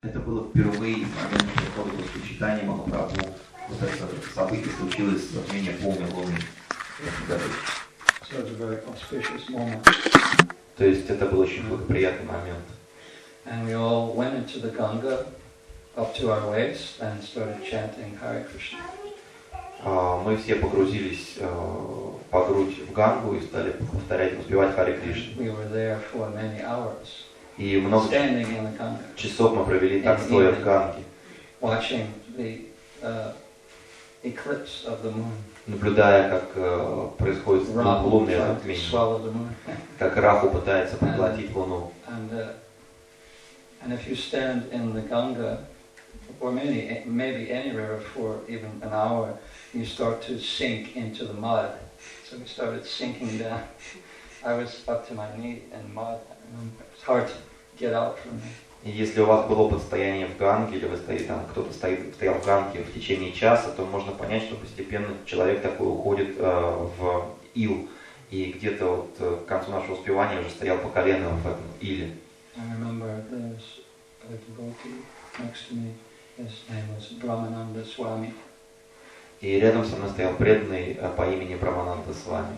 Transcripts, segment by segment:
Это было впервые в момент прихода Господа Махапрабху. Вот это событие случилось в затмение полной луны в этом году. So it's a very auspicious moment. То есть это был очень благоприятный момент. And we all went into the Ganga up to our waist and started chanting Hare Krishna. Мы все погрузились по грудь в Гангу и стали повторять, воспевать Харе Кришна. We were there for many hours, И много standing in the Ganga, часов мы провели так, стоя в Ганге, watching the eclipse of the moon. наблюдая, как происходит лунное затмение, как Раху пытается поглотить Луну. And if you stand in the Ganga, or maybe any river for even an hour, you start to sink into the mud. So we started sinking down. I was up to my knee in mud. It's hard to get out from there. И если у вас было опыт стояния в Ганге, или вы стоите там, кто-то стоял в Ганге в течение часа, то можно понять, что постепенно человек такой уходит в ил. И где-то вот к концу нашего успевания уже стоял по колено в этом иле. I remember there's a devotee next to me. His name was Brahmananda Swami. И рядом со мной стоял преданный по имени Брамананда Свами.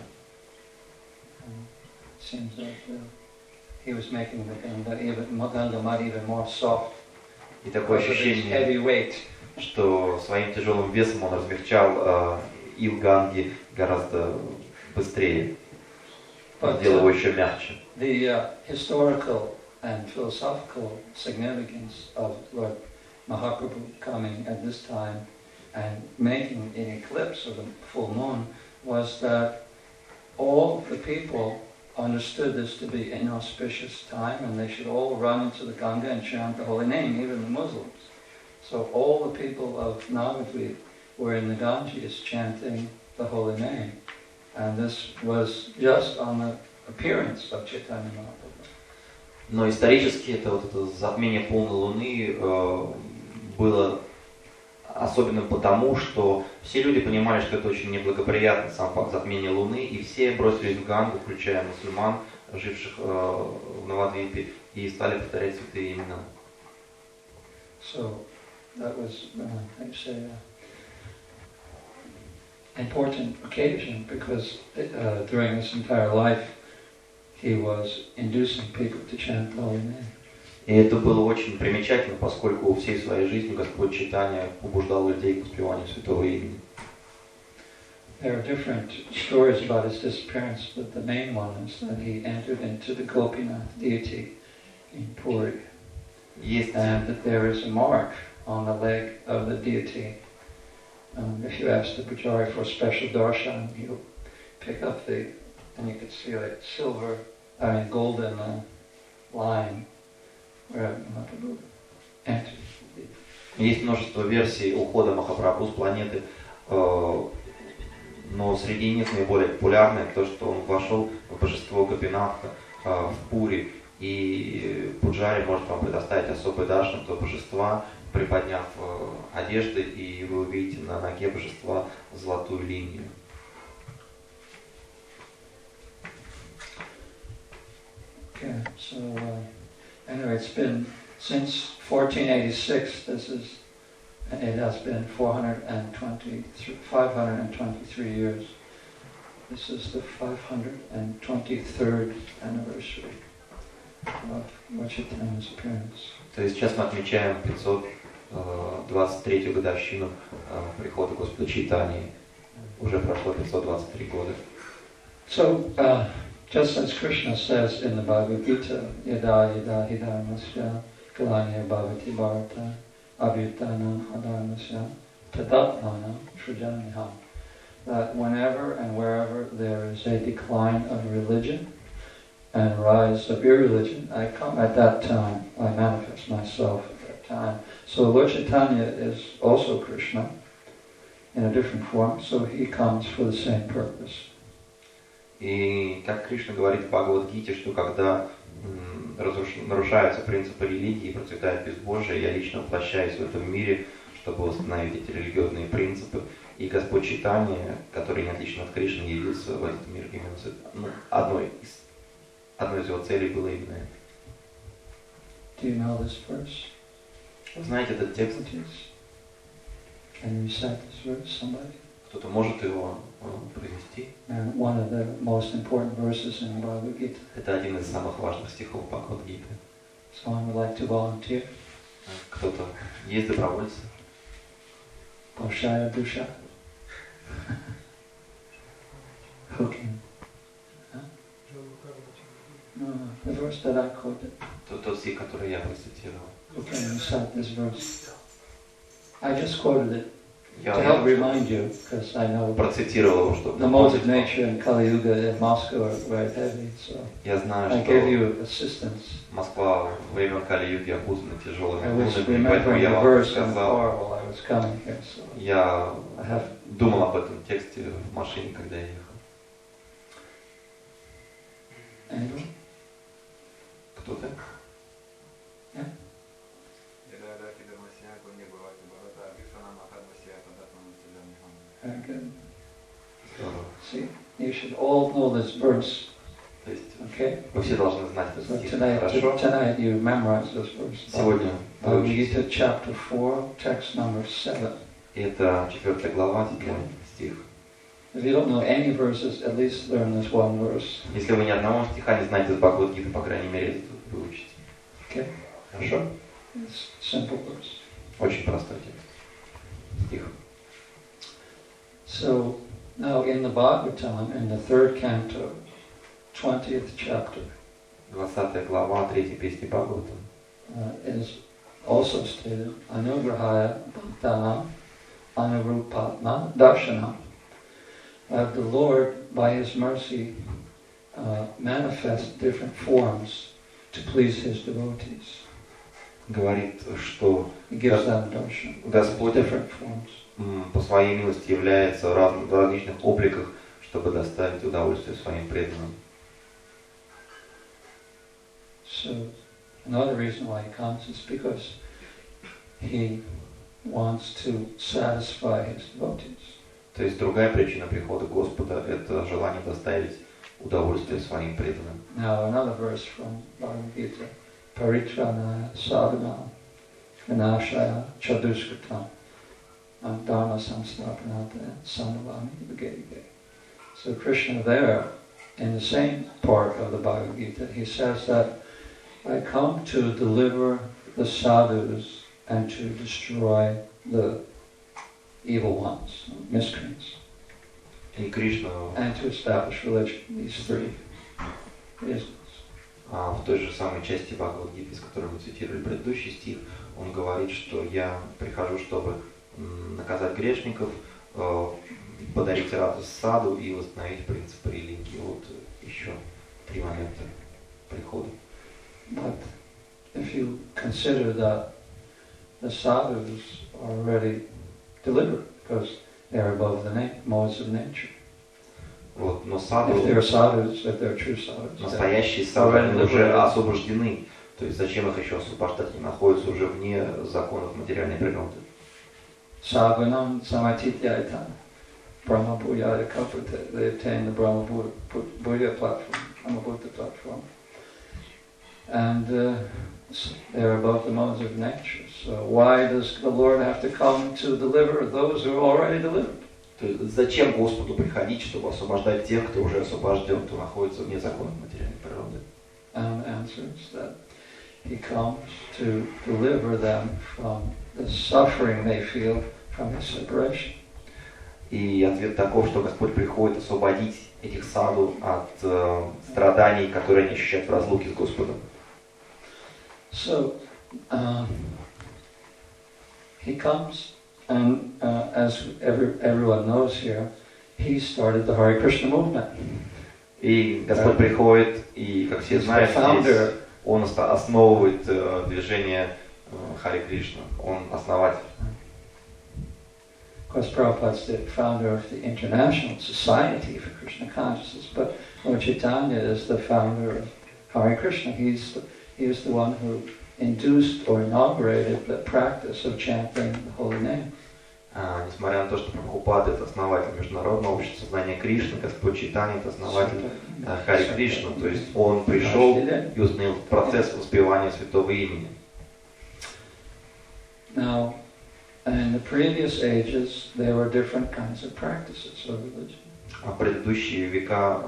Seems like he was making the Ganga mud even more soft. И такое ощущение, что своим тяжелым весом он размягчал ил Ганги гораздо быстрее, сделал его еще мягче. The historical and philosophical significance of Lord Mahaprabhu coming at this time and making an eclipse of the full moon was that all the people understood this to be an auspicious time and they should all run into the Ganga and chant the holy name, even the Muslims. So all the people of Navadvip were in the Ganges chanting the holy name. And this was just on the appearance of Chaitanya Mahaprabhu. Но исторически это затмение полной луны было особенным потому, что все люди понимали, что это очень неблагоприятный сам факт затмения Луны, и все бросились в Гангу, включая мусульман, живших в Навадвипе, и стали повторять святые имена. So that was, important occasion because during his entire life he was inducing people to chant the holy name. И это было очень примечательно, поскольку всей своей жизнью Господь Чайтанья побуждал людей к воспеванию святого имени. There are different stories about his disappearance, but the main one is that he entered into the Gopinath deity in Puri. And that there is a mark on the leg of the deity. If you ask the Pujari for special darshan, he'll pick up and you can see a golden line. Есть множество версий ухода Махапрабху с планеты, но среди них наиболее популярное то, что он вошел в божество Гопинатха в Пури, и Пуджари может вам предоставить особый даршан этого божества, приподняв одежды, и вы увидите на ноге божества золотую линию. Okay, so anyway, it's been since 1486. It has been 523 years. This is the 523rd anniversary of Chaitany's appearance. То есть сейчас мы отмечаем 523-ю годовщину прихода Господа Чайтаньи. Уже прошло 523 года. So, just as Krishna says in the Bhagavad Gita, yada yada hi dharmasya kalanya bhavati bharata abhyutanam adharmasya tadatmanam srijanyaham, that whenever and wherever there is a decline of religion and rise of irreligion, I come at that time, I manifest myself at that time. So Lord Chaitanya is also Krishna in a different form, so he comes for the same purpose. И как Кришна говорит в Бхагавад-гите, что когда нарушаются принципы религии и процветает безбожие, я лично воплощаюсь в этом мире, чтобы восстановить эти религиозные принципы. И Господь Чайтанья, который не отличен от Кришны, явился в этот мир именно одной из его целей было именно это. Do you know this verse? Знаете этот текст? Can you recite this verse, somebody? Кто-то может его произнести? And one of the most important verses in Bhagavad Gita. Это один из самых важных стихов Бхагавад-гиты. Someone would like to volunteer? Кто-то есть добровольцы? Большая душа. Who can? Huh? No, the verse that I quoted. Тот стих, который я процитировал. Who can recite this verse? I just quoted it Я to help remind you, because I know процитировал его, чтобы the modes of nature in Kali Yuga in Moscow are very heavy, so я знаю, I gave you assistance. Москва во времен Кали-юги опутана тяжелыми I was лунами, поэтому remembering я the вам verse in the сказал. car while I was coming here, so Я I have. думал об этом тексте в машине, когда я ехал. Andrew? Кто-то? Yeah? Very good. See, you should all know this verse. То есть Okay? вы все должны знать So этот стих tonight хорошо. you memorize this verse. Сегодня Bhagavad выучите. Gita chapter 4, text number 7. Это 4 глава, 7 стих. If you don't know any verses, at least learn this one verse. Если вы ни одного стиха не знаете из Бхагавад-гиты, по крайней мере, этот выучите. Okay? Хорошо? It's a simple verse. Очень простой текст. Стих. So, now in the Bhagavatam, in the 3rd canto, 20th chapter, 20 глава, 3 песни Бхагаватам. is also stated, Anugrahaya Bhaktanam Anurupatma Darshanam. The Lord, by His mercy, manifests different forms to please His devotees. Говорит, что He gives them darshan, Господь different forms. по своей милости является в различных обликах, чтобы доставить удовольствие своим преданным. So, another reason why He comes is because He wants to satisfy His devotees. То есть другая причина прихода Господа – это желание доставить удовольствие своим преданным. Now another verse from Bhagavad Gita, Paritranaya sadhana vinashaya chadushkatam dharma samsthapanata samavami bhagavate. So Krishna there, in the same part of the Bhagavad Gita, he says that I come to deliver the sadhus and to destroy the evil ones, miscreants, И Кришна and to establish religion. These three reasons. в той же самой части Бхагавад-гиты, из которой мы цитировали предыдущий стих, он говорит, что я прихожу, чтобы наказать грешников, подарить радость саду и восстановить принципы религии. Вот еще 3 момента прихода. But if you consider that the sadhus are already delivered because they're above the modes of nature. Вот, но саду, If they're sadhus, if they're true sadhus, настоящие саду, они уже освобождены. То есть зачем их еще освобождать? Они находятся уже вне законов материальной природы. Sagunam samatityaita Brahma Bhuyaya Kapute. They obtain the Brahma Bhuya platform, Brahma Buddha platform. And they're above the modes of nature. So why does the Lord have to come to deliver those who are already delivered? То есть зачем Господу приходить, чтобы освобождать тех, кто уже освобожден, кто находится вне законов материальной природы? And answers that He comes to deliver them from the suffering they feel from His separation. И ответ таков, что Господь приходит освободить этих саду от страданий, которые они ощущают в разлуке с Господом. So, He comes, and as everyone knows here, He started the Hare Krishna movement. И Господь приходит, и, как все знают, здесь Он основывает движение Харе Кришна. Он основатель. Of course, Prabhupada's the founder of the International Society for Krishna Consciousness, but Lord Chaitanya is the founder of Hare Krishna. He is the one who induced or inaugurated the practice of chanting the holy name. Несмотря на то, что Прабхупада это основатель Международного общества сознания Кришны, Господь Чайтанья это основатель Харе Кришна, то есть он пришел и установил процесс воспевания святого имени. Now, in the previous ages, there were different kinds of practices of religion. А в предыдущие века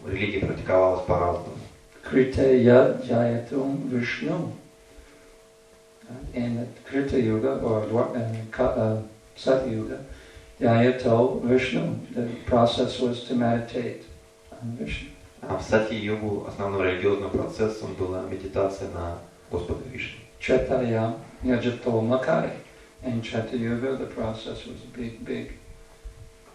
религия практиковалась по-разному. Krita yad jayatum Vishnu. In the Krita Yuga or Satya Yuga, jayato Vishnu. The process was to meditate on Vishnu. А в Сати-югу основным религиозным процессом была медитация на Господа Вишну. Chetayam yajato Makari. In Treta Yuga, the process was big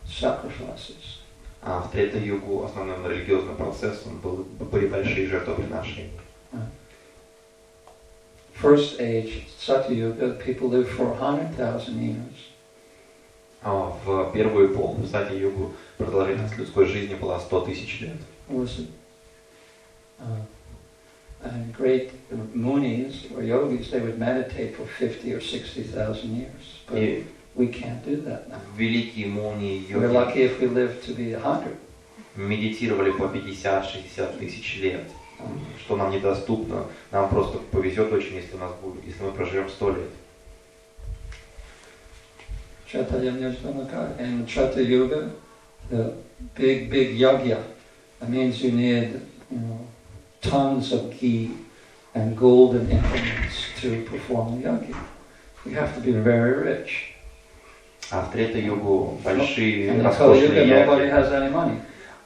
sacrifices. А в Трета-югу основным религиозным процессом были большие жертвоприношения. First age, Satya Yuga, people lived for 100,000 years. А в первую эпоху, в Сати-югу, продолжительность людской жизни была 100 тысяч лет. And great munis or yogis, they would meditate for 50 or 60,000 years. But we can't do that now. Великие муни We're lucky if we live to be 100. Медитировали по 50-60 тысяч лет, что нам недоступно. Нам просто повезет очень, если мы проживем 100 лет. In Treta Yuga, the big yagya, that means you need, tons of ghee and golden implements to perform the yagya. You have to be very rich. А в Трета-югу большие And роскошные nobody яги, has any money.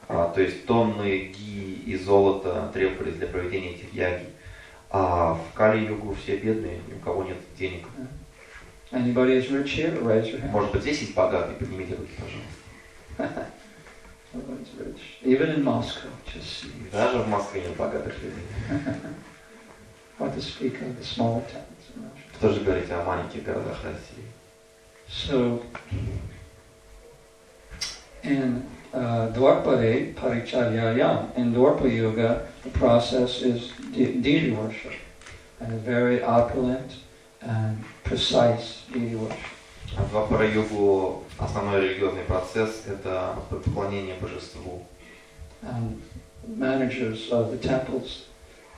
то есть тонны ги и золота требовались для проведения этих яги. А в Кали-югу все бедные, ни у кого нет денег. Anybody is rich here? Raise your hand. Может быть, здесь есть богатые? Поднимите руки, пожалуйста. Everyone's rich. Even in Moscow, just see. Даже в Москве нет богатых людей. What to speak of the smaller towns in Russia. Что же говорить о маленьких городах России? So, in Dwapare Paricharyayam, in Dwapara Yuga, the process is deity worship, and a very opulent and precise deity worship. В Двапара-югу основной религиозный процесс – это поклонение божеству. And managers of the temples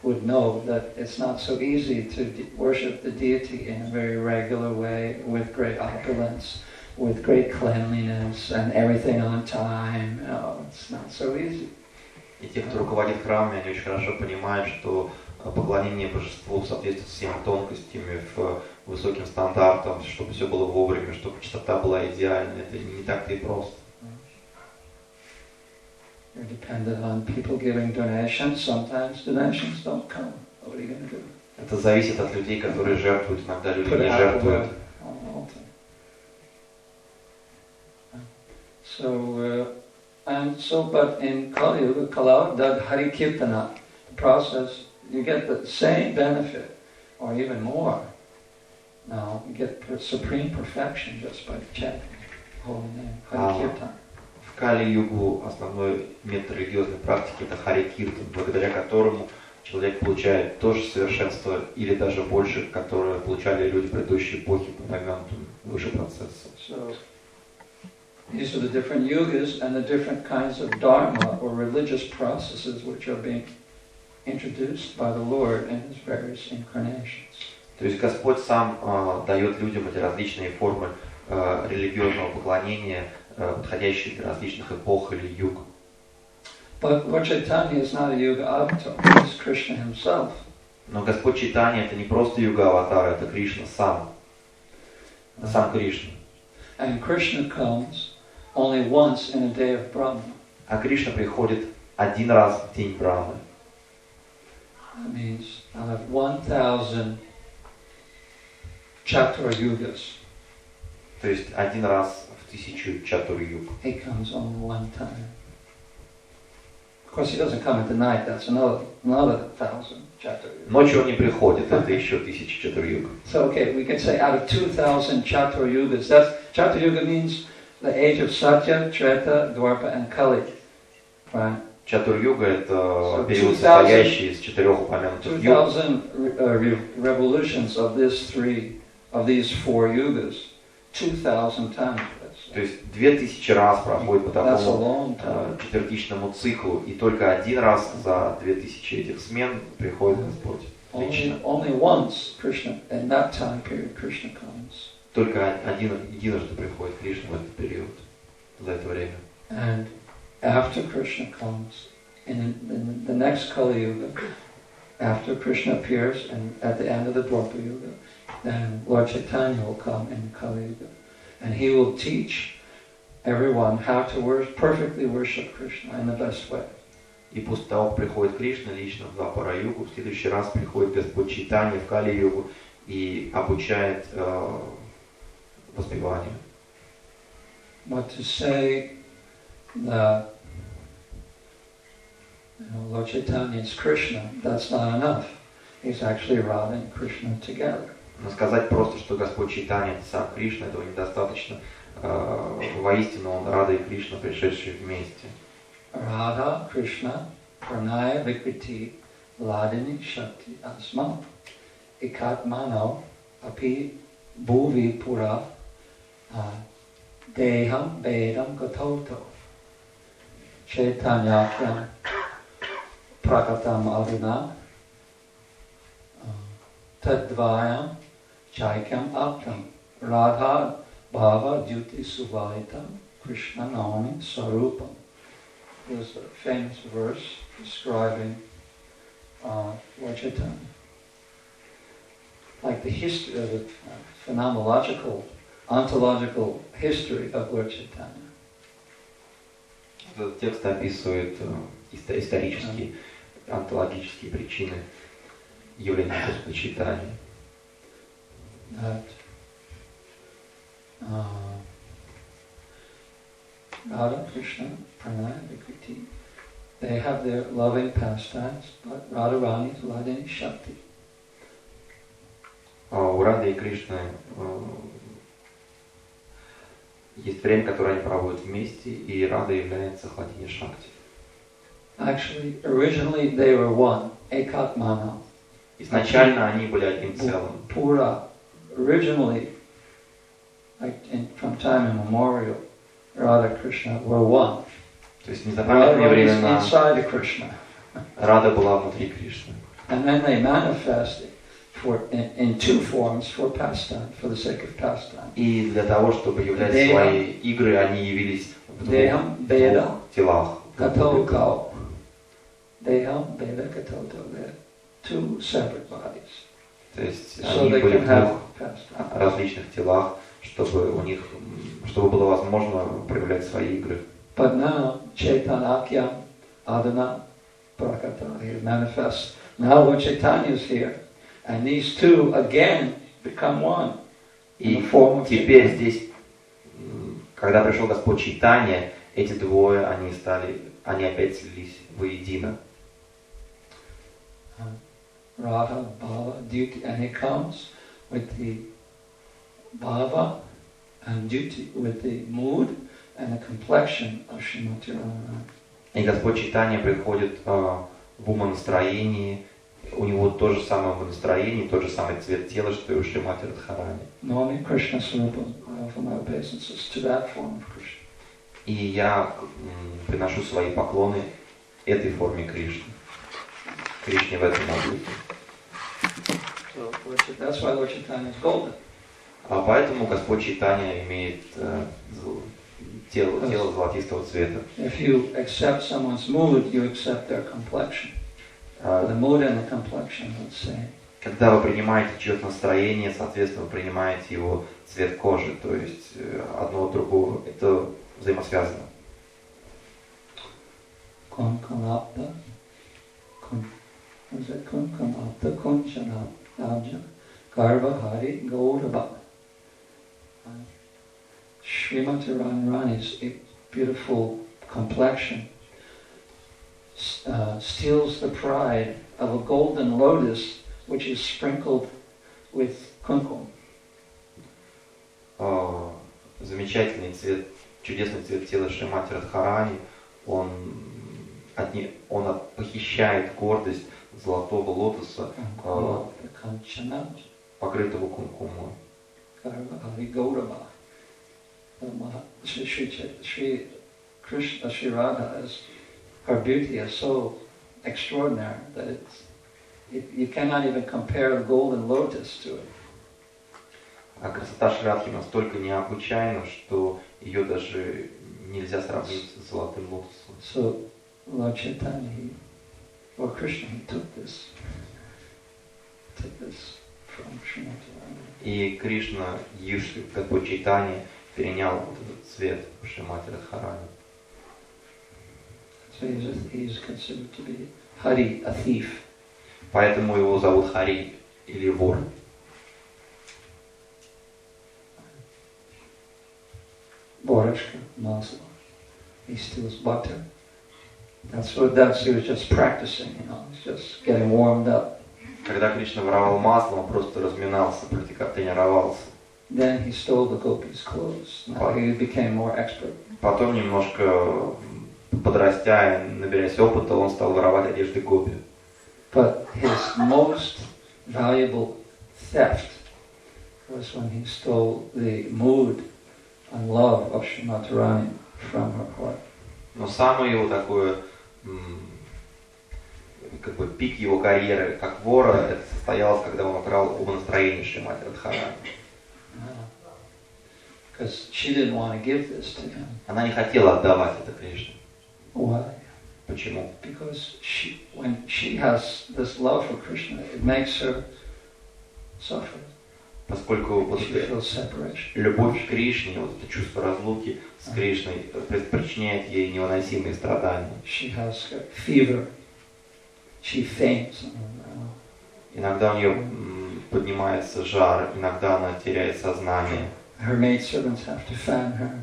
would know that it's not so easy to worship the deity in a very regular way, with great opulence, with great cleanliness, and everything on time. It's not so easy. И те, кто руководит храмами, они очень хорошо понимают, что поклонение божеству в соответствии с всеми тонкостями, высоким стандартам, чтобы все было вовремя, чтобы чистота была идеальной, это не так-то и просто. You're dependent on people giving donations. Sometimes donations don't come. What are you going to do? Это зависит от людей, которые жертвуют, иногда люди не жертвуют. But in Kali Yuga, Kala Hari Kirtana, the process, you get the same benefit, or even more. Now, you get supreme perfection just by chanting the holy name, Hari Kirtana. В Кали-югу основной метод религиозной практики – это Хари Киртан, благодаря которому человек получает то же совершенство или даже больше, которое получали люди предыдущей эпохи по упомянутым выше процессам. So, these are the different yugas and the different kinds of dharma or religious processes which are being introduced by the Lord in His various incarnations. То есть Господь сам дает людям эти различные формы религиозного поклонения, подходящие для различных эпох или юг. But Lord Chaitanya is not a yuga avatar, he is Krishna himself. Но Господь Чайтанья это не просто юга-аватар, это Кришна сам. Сам Кришна. And Krishna comes only once in a day of Brahma. А Кришна приходит один раз в день Брахмы. That means out of 1,000 Chatura yugas. То есть один раз в 1000 чатур-юг. He comes only one time. Of course, he doesn't come at the night. That's another 1,000 Chatura yugas. Ночью он не приходит, это еще 1000 чатур-юг. So, okay, we can say out of 2,000 Chatura yugas. That's Chatura yuga means the age of Satya, Treta, Dwapara, and Kali. Right? Чатур-юга это период, состоящий из 4 упомянутых юг. 2,000 revolutions of these four yugas. 2,000 times. То есть 2000 раз проходит по такому четвертичному циклу, и только один раз за 2000 этих смен приходит Господь. лично. Only once Krishna, in that time period, Krishna comes. Только единожды приходит Кришна в этот период, за это время. And after Krishna comes, in the next Kali Yuga, after Krishna appears and at the end of the Dwapara Yuga, then Lord Chaitanya will come in Kali Yuga. And he will teach everyone how to perfectly worship Krishna in the best way. И после того, как приходит Кришна лично в Двапара-югу, в следующий раз приходит Господь Чайтанья в Кали-югу и обучает воспеванию. But to say that Lord Chaitanya is Krishna, that's not enough. He's actually Radha and Krishna together. Но сказать просто, что Господь Чайтанья это сам Кришна, этого недостаточно. Воистину он Рада и Кришна, пришедшие вместе. Radha, Krishna, Pranaya, Vikriti, Ladini, Shakti, Asma, Ekatmano, Api, Bhuvi, Pura, Deham, Vedam, Gatoto, Chaitanyakam, Prakatam, Aduna, Tadvayam, Chaikam, Aptam, Radha, Bhava, Duti, Suvaitam, Krishna, Nami, Sarupam. There's a famous verse describing Lord Chaitanya. Like the history, the phenomenological, ontological history of Lord Chaitanya. Этот текст описывает исторические, онтологические причины явления Господа Чайтаньи. That Radha, Krishna, Pranaya, Vikriti, they have their loving pastimes, but Radharani is Ladini Shakti. У Рады и Кришны есть время, которое они проводят вместе, и Рада является Ладини Шакти. Actually, originally they were one, Ekatmana. Изначально они были одним целым. Pura, originally, from time immemorial, Radha and Krishna were one. То есть в незапамятные времена inside of Krishna. Рада была внутри Кришны. And then they manifested in two forms for pastime, for the sake of pastime. И для того, чтобы являть свои игры, они явились в двух телах. Katoko. Deham, Veda, Katoto. They're two separate bodies. То есть они были в двух различных телах, чтобы было возможно проявлять свои игры. But now, Chaitanyakya, Adana, Prakata, he manifests. Now Lord Chaitanya is here, and these two again become one. И теперь здесь, когда пришел Господь Чайтанья, эти двое, они опять слились воедино. Radha, Bhava, Duty, and he comes with the Bhava and Duty, with the mood and the complexion of Srimati Radharani. И Господь Чайтанья приходит в умонастроении, у него то же самое умонастроение, тот же самый цвет тела, что и у Шримати Радхарани. Knowing Krishna Swarupa, I offer my obeisances to that form of Krishna. И я приношу свои поклоны этой форме Кришны. Кришне в этом облике. So that's why Lord Chaitanya is golden. А поэтому Господь Чайтанья имеет тело золотистого цвета. If you accept someone's mood, you accept their complexion. The mood and the complexion are the same. Когда вы принимаете чье-то настроение, соответственно, вы принимаете его цвет кожи, то есть одно от другого. Это взаимосвязано. Kunkanapta, Kunchanabja, Garbhahari, Gaurava. Srimati Radharani's beautiful complexion steals the pride of a golden lotus which is sprinkled with kumkum. Замечательный цвет, чудесный цвет тела Шримати Радхарани, он похищает гордость золотого лотоса, покрытого кумкумом. Sri Radha, her beauty is so extraordinary that You cannot even compare the golden lotus to it. А красота Шрадхи настолько необычайна, что ее даже нельзя сравнить с золотым лотосом. So Lord Chaitanya, or Krishna, he took this from Srimati Radharani. И Кришна, Господь Чайтанья, перенял вот этот цвет Шримати Радхарани. So he's considered to be Hari, a thief. Поэтому его зовут Хари, или вор. Borashka, Masala. He steals butter. That's he was just practicing, he's just getting warmed up. Когда Кришна воровал масло, он просто разминался, тренировался. Then he stole the gopis' clothes. Now he became more expert. Потом, немножко подрастя и набираясь опыта, он стал воровать одежды гопи. But his most valuable theft was when he stole the mood and love of Srimati Radharani from her heart. Но самое его такое, как бы пик его карьеры как вора, это состоялось, когда он украл настроение Шримати Радхарани. Because she didn't want to give this to him. Она не хотела отдавать это Кришне. Why? Почему? Because when she has this love for Krishna, it makes her suffer. Поскольку вот любовь к Кришне, вот это чувство разлуки с Кришной причиняет ей невыносимые страдания. She has fever. She faints. Иногда у нее поднимается жар, иногда она теряет сознание. Her maidservants have to fan her.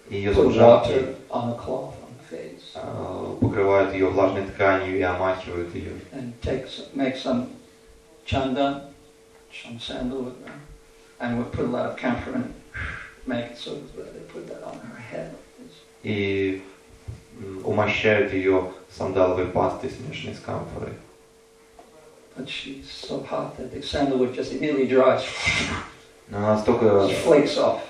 Ее put служанки water on a cloth on the face. Покрывают ее влажной тканью и омачивают ее. And make some chandan, some sandalwood, and would put a lot of camphor in it, make it so that they put that on her head. И умощают ее сандаловой пастой, смешанной с камфорой. But she's so hot that the sandalwood just immediately dries. Но настолько flakes off.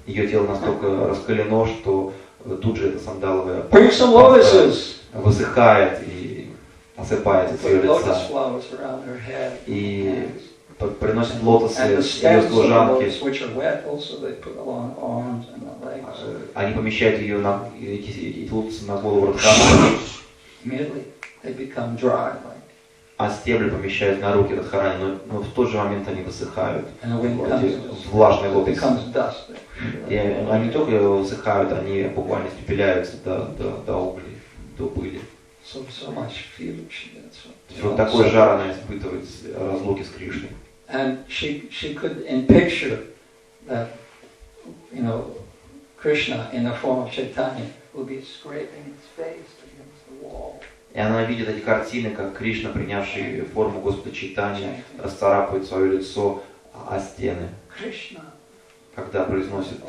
Ее тело настолько раскалено, что тут же эта сандаловая высыхает и осыпается с ее лица. И приносят лотосы ее служанки. Они помещают ее эти лотосы на голову Радхарани. А стебли помещают на руки Радхарани, но в тот же момент они высыхают. Влажные лотосы. И они не только высыхают, они буквально испепеляются до углей, до пыли. Вот такой жар она испытывает разлуки с Кришной. And she could in picture that, Krishna in the form of Chaitanya will be scraping his face against the wall. И она видит эти картины, как Кришна, принявший форму Господа Чайтаньи, расцарапывает свое лицо о стены, когда произносит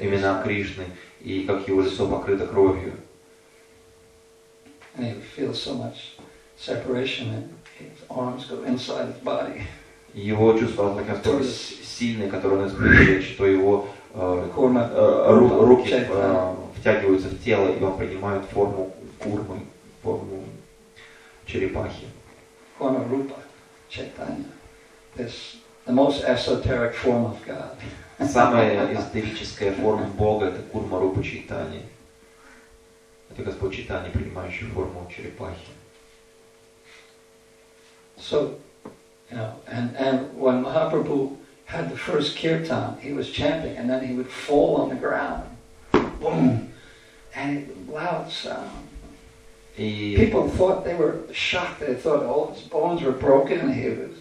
имена Кришны, и как его лицо покрыто кровью. Его чувства настолько сильные, которые он испытывает, что его руки втягиваются в тело, и он принимает форму курмы, форму черепахи. The most esoteric form of God. Самая эзотерическая форма Бога – это курма рупа Чайтаньи. Это Господь Чайтанья, принимающий форму черепахи. So, and when Mahaprabhu had the first kirtan, he was chanting, and then he would fall on the ground, boom, and loud sound. People thought they were shocked. They thought all his bones were broken, and he was.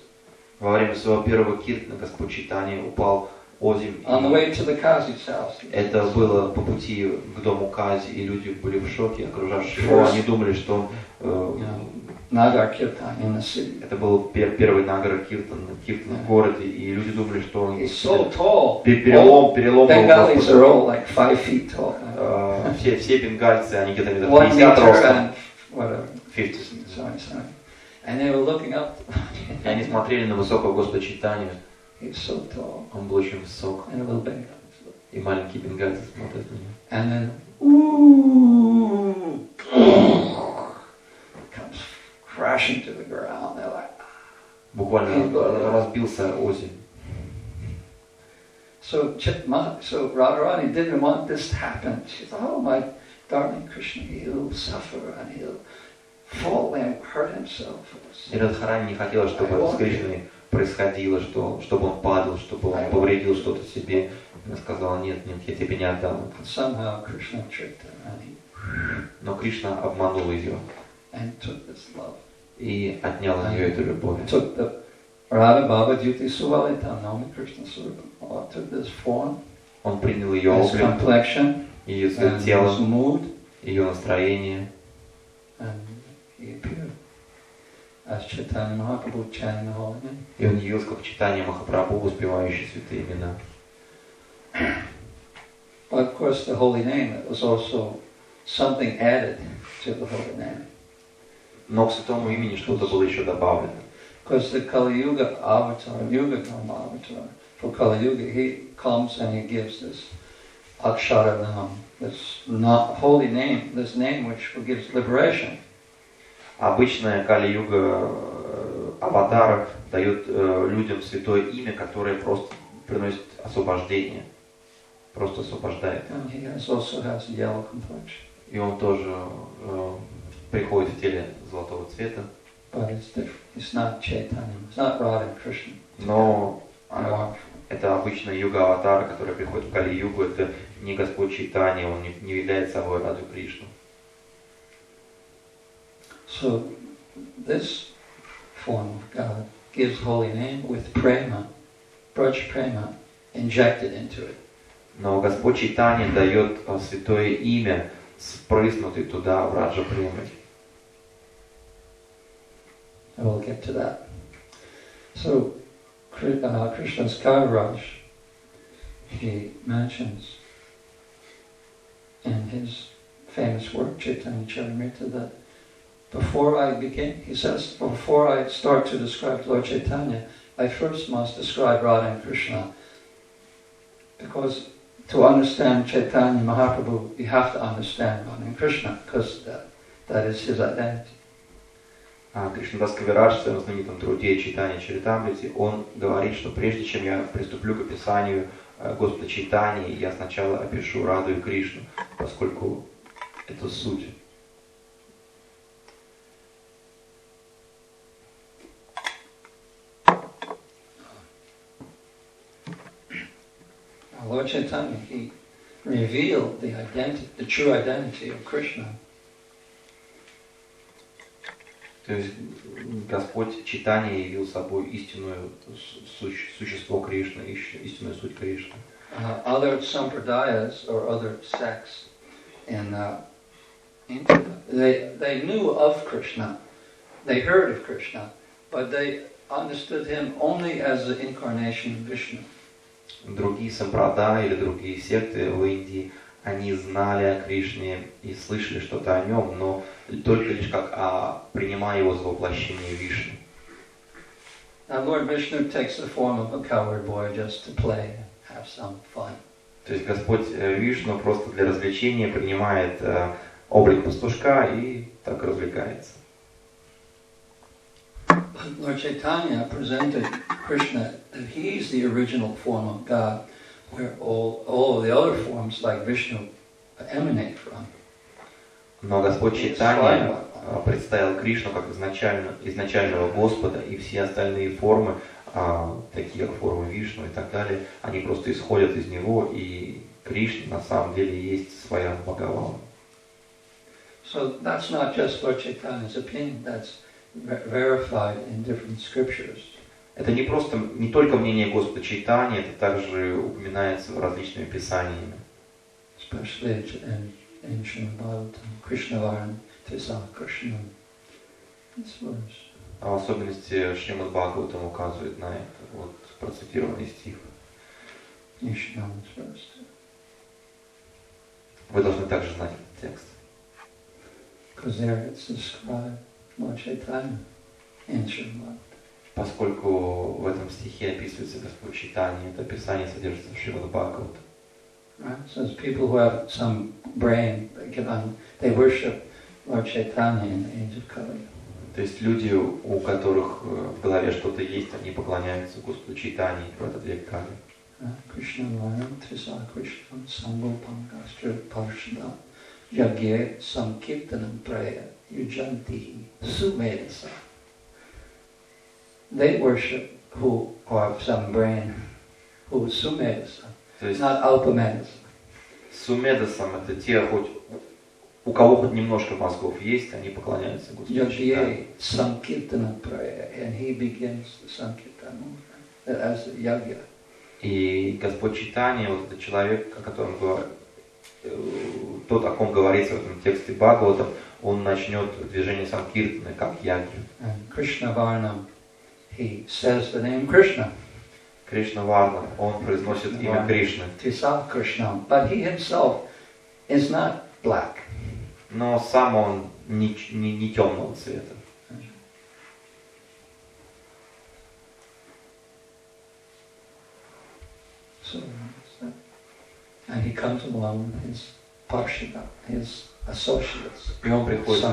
Во время своего первого киртана Господь Чайтанья упал озимь. On the way to the Kazi's house. Это было по пути к дому Кази, и люди были в шоке, окружавшие его. Они думали, что он... Nagar Kirtan in the city. Это был первый Нагара Киртан в городе, и люди думали, что он... He's so tall. Перелом Bengalis are all like 5 feet tall. Все бенгальцы, они где-то метров 50 ростом. 50. And they were looking up. И они смотрели на высокого Господа Чайтанью. He's so tall. Он был очень высок. And a little Bengal. И маленькие бенгальцы смотрят на него. And then, ooh, comes crashing to the ground. They're like, Буквально разбился озимь. So Radharani didn't want this to happen. She thought, oh, my darling Krishna, he'll suffer and he'll fall and hurt himself. И Радхарани не хотела, чтобы с Кришной происходило, чтобы он падал, чтобы он повредил что-то себе. Она сказала, нет, я тебе не отдам. Somehow Krishna tricked her, но Кришна обманул ее and took this love. И отнял у нее эту любовь. Took the Radha Baba Jyoti Suvalitam, Nami Krishna Surupam, took this form, Он принял ее his облик, complexion, ее and тело, his mood, ее настроение. and he appeared as Chaitanya Mahaprabhu chanting the holy name. И он явился как читание Махапрабху, воспевающий святые имена. But of course the holy name, it was also something added to the holy name. Но к святому имени что-то было еще добавлено. Because the Kali Yuga avatar, Yuga Dharma avatar, for Kali Yuga, he comes and he gives this Akshara Nam, this not holy name, this name which gives liberation. Обычная Кали-юга аватар дает людям святое имя, которое просто приносит освобождение. Просто освобождает. And he also has a yellow complexion. И он тоже приходит в теле золотого цвета. But it's different. It's not Chaitanya. It's not Radha and Krishna. Но это обычная юга-аватара, которая приходит в Кали-югу. Это не Господь Чайтанья, он не является собой Раду Кришну. So this form of God gives holy name with prema, Braj prema, injected into it. Но Господь Чайтанья дает святое имя, спрыснутый туда в Раджа Премой. I will get to that. So Krishna's Kaviraj, he mentions in his famous work Chaitanya Charitamrita that before I start to describe Lord Chaitanya, I first must describe Radha and Krishna. Because to understand Chaitanya Mahaprabhu, you have to understand Radha and Krishna, because that is his identity. Кришнадас Кавирадж в своем знаменитом труде Чайтанья Чаритамрити, он говорит, что прежде чем я приступлю к описанию Господа Чайтаньи, я сначала опишу Раду и Кришну, поскольку это суть. Lord Chaitanya, he revealed the true identity of Krishna. То есть Господь Чайтанья явил собой истинное существо Кришны, истинную суть Кришны. Other sampradayas or other sects in India, they knew of Krishna, they heard of Krishna, but they understood him only as the incarnation of Vishnu. Другие сампрадаи или другие секты в Индии, они знали о Кришне и слышали что-то о нем, но только лишь принимая его за воплощение Вишну. Now Lord Vishnu takes the form of a cowherd boy just to play and have some fun. То есть Господь Вишну просто для развлечения принимает облик пастушка и так развлекается. Lord Chaitanya presented Krishna that he's the original form of God, where all of the other forms like Vishnu emanate from. Но Господь Чайтанья представил Кришну как изначального Господа, и все остальные формы, такие как формы Вишну и так далее, они просто исходят из него, и Кришна на самом деле есть своя Бхагавана. So that's not just Lord Chaitanya's opinion, that's verified in different scriptures. Это не только мнение Господа Чайтаньи, это также упоминается различными писаниями. Especially in Srimad Bhagavatam, Krishna Varan Tisa Krishna. This verse. А в особенности Шримад Бхагаватам указывает на это, вот процитированный стих. You should know this verse too. Вы должны также знать этот текст. Because there it's described Lord Chaitanya in Srimad Bhagavatam. Поскольку в этом стихе описывается Господь Чайтанья, это описание содержится в Шримад Бхагаватам. Right? So as people who have some brain, they worship Lord Chaitanya in the age of Kali. То То есть люди, у которых в голове что-то есть, они поклоняются Господу Чайтани в этот век Кали. Krishna Varnam Trisa Krishna Sambhupam Gastra Parshada Yagye Sankirtanam Praya Yujanti Sumedasa. They worship who have some brain, who is Sumedasa, not Alpamedasa. Сумедасам это те, хоть у кого хоть немножко мозгов есть, они поклоняются Господу Чайтани. Yagye Sankirtanam Praya, and he begins the Sankirtan as a yagya. И Господь Чайтани, вот этот человек, о котором говорит, тот, о ком говорится в этом тексте Бхагаватам, он начнет движение Санкиртаны, как ягью. Krishna Varnam, he says the name Krishna. Кришна Варна, он произносит имя Кришны. Trisa Krishna, but he himself is not black. Но сам он не темного цвета. So, and he comes along with his parshada, his associates. И он приходит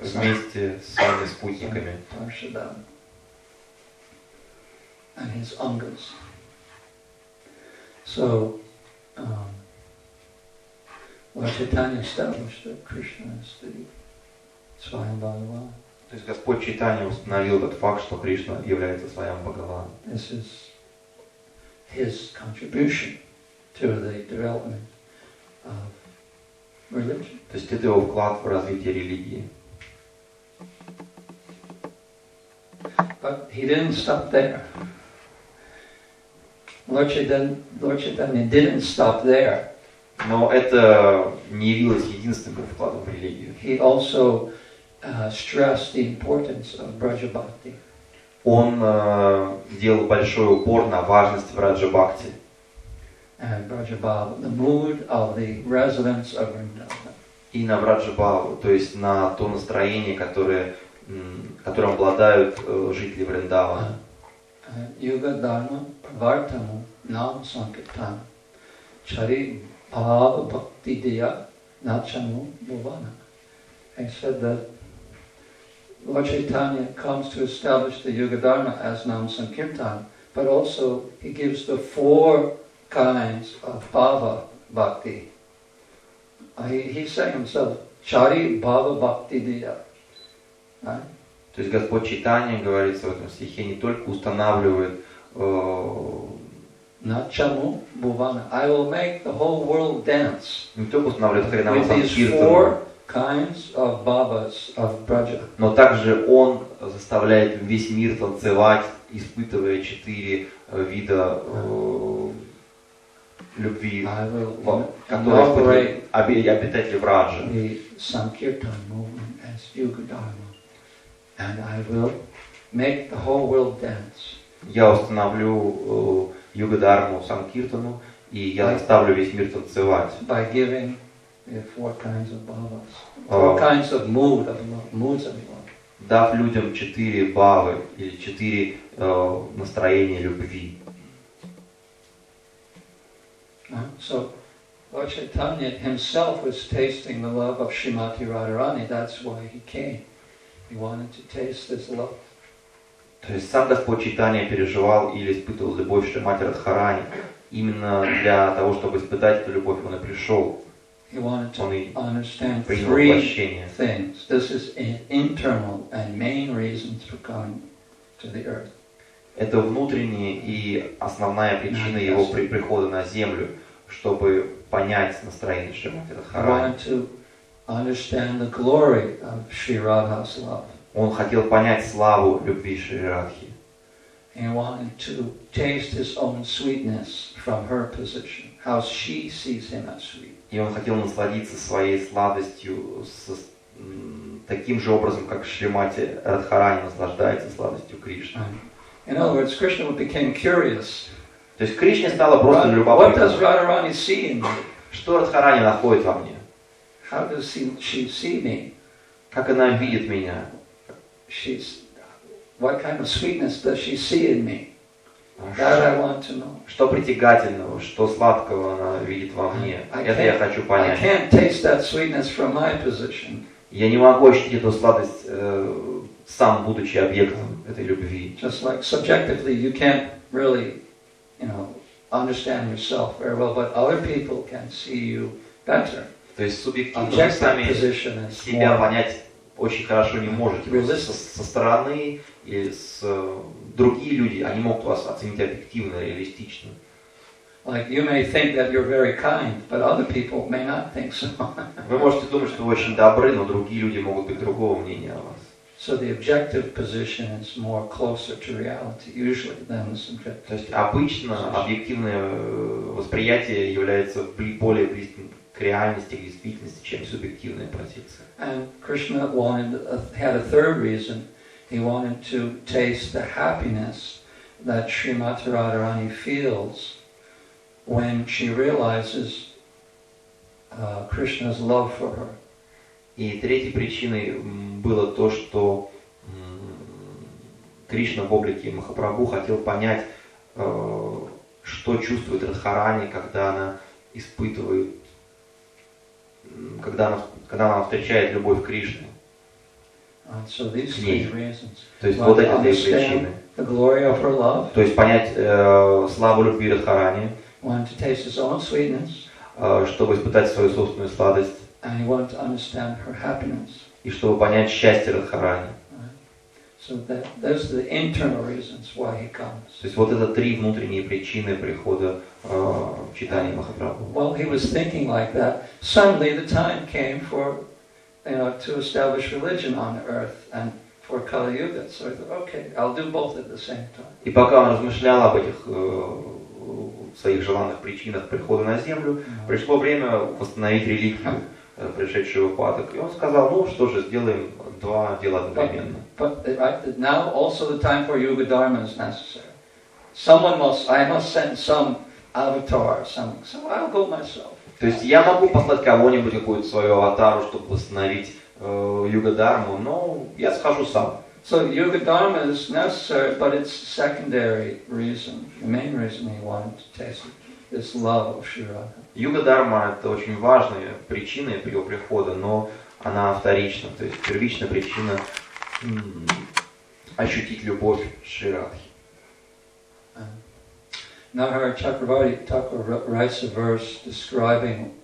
вместе с своими спутниками. Parshada and his angas. So, Lord Chaitanya established that Krishna is the Swayam Bhagavan. То есть Господь Чайтани установил этот факт, что Кришна является Сваям Бхагаван. This is his contribution to the development of religion. То есть это его вклад в развитие религии. But he didn't stop there. Lord Chaitanya didn't stop there. Но это не явилось единственным вкладом в религию. He also stressed the importance of Braja Bhakti. Он делал большой упор на важность Браджа Бхакти. And Braja Bhava, the mood of the residents of Vrindavan. И на Браджа Бхаву, то есть на то настроение, которым обладают жители Вриндавана. Yuga Dharma Pravartamo Nam Sankirtan Chari Bhava Bhakti Diya Nachamu Bhavana. I said that Lord Chaitanya comes to establish the Yuga Dharma as Nam Sankirtan, but also he gives the 4 kinds of Bhava Bhakti. He's saying himself, Chari Bhava Bhakti Diya. Right? То есть Господь Чайтанья, говорится в этом стихе, не только устанавливает Nachamu Bhavana. I will make the whole world dance. Не только устанавливает Харинама With these Санкиртану, 4 kinds of bhavas of Braja. но также Он заставляет весь мир танцевать, испытывая 4 вида любви, которые испытывают обитатели Браджа. The Sankirtan movement as Yuga Dharma. And I will make the whole world dance. Я установлю Юга-дхарму Санкиртану, и я заставлю весь мир танцевать. By giving the 4 kinds of bhavas, 4 kinds of moods of love. Дав людям 4 бхавы или 4 настроения любви. So Lord Chaitanya himself was tasting the love of Srimati Radharani. That's why he came. He wanted to taste this love. То есть сам Господь Чайтанья переживал или испытывал любовь Шримати Радхарани. Именно для того, чтобы испытать эту любовь, он и пришел. He wanted to understand принял 3 воплощение. things. This is internal and main reasons for coming to the earth. Это внутренняя и основная причина его прихода на землю, чтобы понять настроение Шримати Радхарани. Understand the glory of Sri Radha's love. Он хотел понять славу любви Шри Радхи. He wanted to taste his own sweetness from her position, how she sees him as sweet. И он хотел насладиться своей сладостью таким же образом, как Шримати Радхарани наслаждается сладостью Кришны. In other words, Krishna became curious. То есть Кришне стало просто What любопытно. does Radharani see in me? Что Радхарани находит во мне? How does she see me? Как она видит меня? What kind of sweetness does she see in me? That I want to know. Что притягательного, что сладкого она видит во мне? Это я хочу понять. I can't taste that sweetness from my position. Я не могу ощутить эту сладость сам будучи объектом этой любви. Just like subjectively, you can't really, understand yourself very well, but other people can see you better. То есть субъективно вы сами себя понять очень хорошо не можете. Со стороны или другие люди, они могут вас оценить объективно, реалистично. Like you may think that you're very kind, but other people may not think so. Вы можете думать, что вы очень добры, но другие люди могут быть другого мнения о вас. So the objective position is more closer to reality usually than the subjective. То есть обычно объективное восприятие является более близким к реальности, к действительности, чем субъективная позиция. And Krishna had a third reason. He wanted to taste the happiness that Srimati Radharani feels when she realizes Krishna's love for her. И третьей причиной было то, что Кришна в облике Махапрабху хотел понять, что чувствует Радхарани, когда она испытывает, когда она встречает любовь к Кришне. So these three reasons. То есть вот эти две причины. The glory of her love. То есть понять славу любви Радхарани, wanted to taste his own sweetness, чтобы испытать свою собственную сладость, and he wanted to understand her happiness. И чтобы понять счастье Радхарани. So those are the internal reasons why he comes. То есть вот это три внутренние причины прихода Чайтаньи Махапрабху. While he was thinking like that, suddenly the time came for, to establish religion on earth and for Kali Yuga. So I thought, okay, I'll do both at the same time. И пока он размышлял об этих своих желанных причинах прихода на землю, пришло время восстановить религию, пришедший упадок. И он сказал, ну что же, сделаем два дела одновременно. But now also the time for Yuga Dharma is necessary. I must send some avatar, so I'll go myself. То есть я могу послать кого-нибудь, какую-то свою аватару, чтобы восстановить Юга Дharmu, но я схожу сам. So Yuga Dharma is necessary, but it's secondary reason. The main reason he wanted to taste this love of Shri Radha. Юга Дharma это очень важная причина его прихода, но она вторична, то есть первичная причина ощутить любовь Шри Радхи. Narahari Chakravarti Thakur writes a verse describing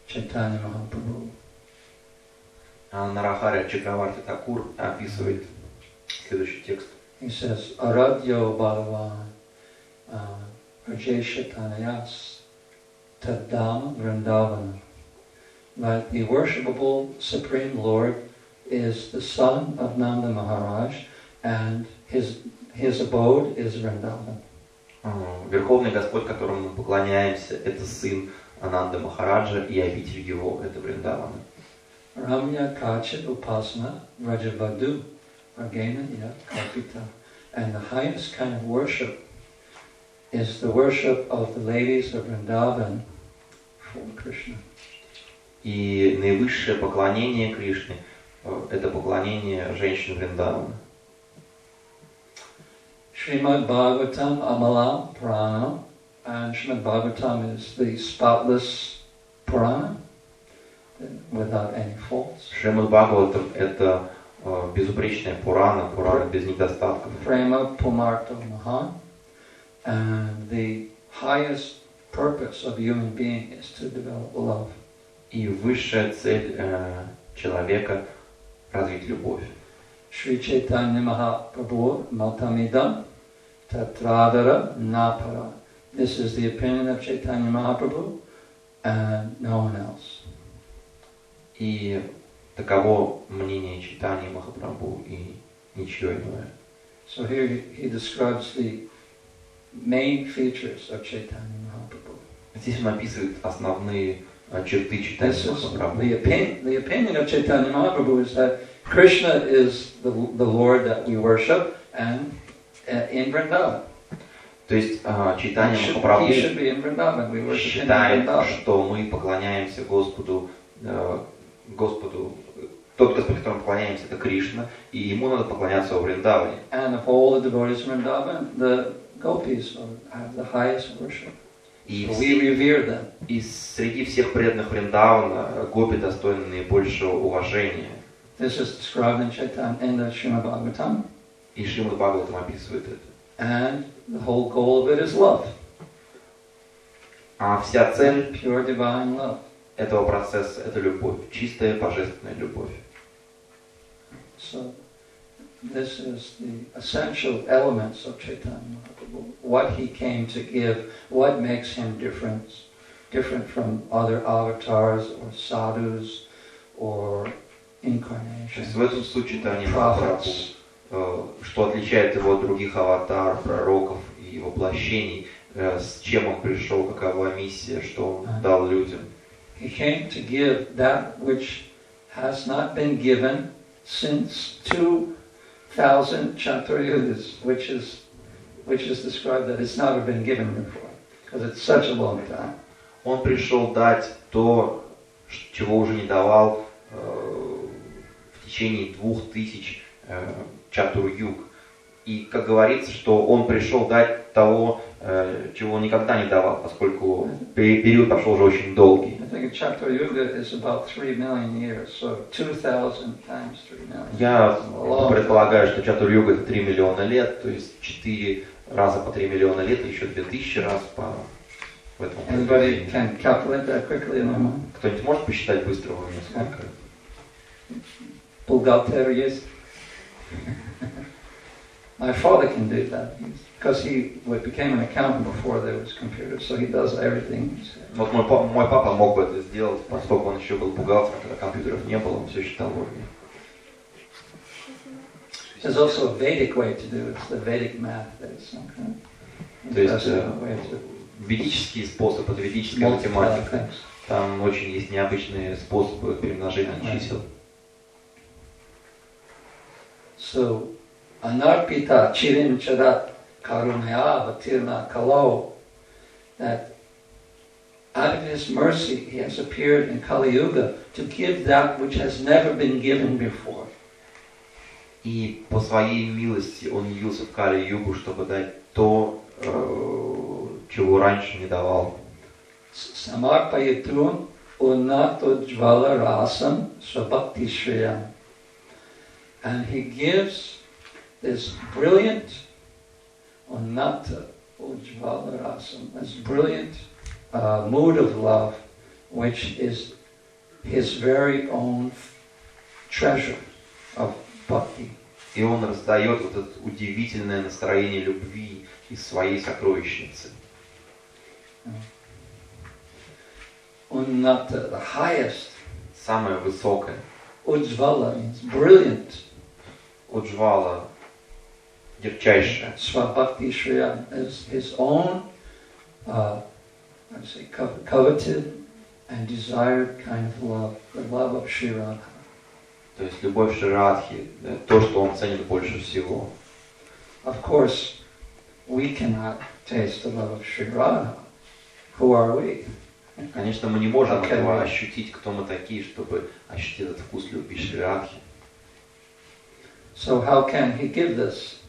Chaitanya Mahaprabhu. Нарахари Чакраварти Такур описывает следующий текст. He says, Aradhyo Bhagavan Rajeshatanyas Tadam Vrindavana. That the worshipable Supreme Lord is the son of Nanda Maharaj and his abode is Vrindavan. Верховный Господь, которому мы поклоняемся, это сын Ананда Махараджа, и обитель его это Вриндавана. Ramya Kachit Upasana Rajavadu Argena Ya Kalpita. And the highest kind of worship is the worship of the ladies of Vrindavan for Krishna. И наивысшее поклонение Кришне это поклонение женщин Вриндавана. Srimad Bhagavatam Amala Purana, and Srimad Bhagavatam is the spotless Purana, without any faults. Шримад Бхагаватам это безупречная Пурана, Пурана без недостатков. Prema Pumarto Mahan, and the highest purpose of a human being is to develop love. И высшая цель человека развить любовь. Shri Chaitanya Mahaprabhu Matamidam Tatradara Napara. This is the opinion of Chaitanya Mahaprabhu and no one else. И таково мнение Чайтаньи Махапрабху и ничего иное. So here he describes the main features of Chaitanya Mahaprabhu. Здесь он описывает основные черты Чайтаньи Махапрабху. The opinion of Chaitanya Mahaprabhu is that Krishna is the Lord that we worship and in Vrindavan. То есть Чайтанья Махапрабху считает, что мы поклоняемся Господу, тот Господь, которому поклоняемся, это Кришна, и ему надо поклоняться во Вриндаване. And of all the devotees of Vrindavan, the gopis have the highest worship. So we revere them. И среди всех преданных Вриндавана гопи достойны наибольшего уважения. This is described in the Srimad Bhagavatam. И Шримад Бхагаватам описывает это. And the whole goal of it is love. А вся цель Pure divine love. этого процесса – это любовь, чистая божественная любовь. So, this is the essential elements of Chaitanya Mahaprabhu. What he came to give, what makes him different from other avatars or sadhus or incarnations. То есть в этом суть Чайтаньи Махапрабху, что отличает его от других аватаров, пророков и воплощений, с чем он пришел, какова миссия, что он дал людям. He came to give that which has not been given since 2,000 Chaturayugas, which is described that it's never been given before, because it's such a long time. Он пришел дать то, чего уже не давал в течение 2000 чатур-юг. И, как говорится, что он пришел дать того, чего он никогда не давал, поскольку период прошел уже очень долгий. Я предполагаю, что чатур-юга это 3 миллиона лет, то есть 4 раза по 3 миллиона лет, и еще 2000 раз по в этом. Кто-нибудь может посчитать быстро в уме сколько? Бухгалтер есть? My father can do that, because he became an accountant before there was computers, so he does everything. Вот мой папа мог бы это сделать, поскольку он еще был бухгалтером, когда компьютеров не было, он все считал в уме. There's also a Vedic way to do it, it's the Vedic math. То есть ведический способ, это ведическая математика. Там очень есть необычные способы перемножения чисел. So, Anarpita Chirincharat Karunaya Vatirna Kalau, that out of his mercy he has appeared in Kali Yuga to give that which has never been given before. И по своей милости он явился в Кали-югу, чтобы дать то, чего раньше не давал. Samarpayitrun unnato jvala rasam svabhakti shriyam. And he gives this brilliant unnata ujvala rasam, this brilliant mood of love, which is his very own treasure of bhakti. И он раздает вот это удивительное настроение любви из своей сокровищницы. Unnata, the highest. Самое высокое. Ujvala means brilliant. Уджвала, ярчайшее. Swabhakti Shriya is his own, coveted and desired kind of love, the love of Shri Radha. То есть любовь Шри Радхи, то, что он ценит больше всего. Of course, we cannot taste the love of Shri Radha. Who are we? Конечно, мы не можем этого ощутить, кто мы такие, чтобы ощутить этот вкус любви Шри Радхи. So how can he give this?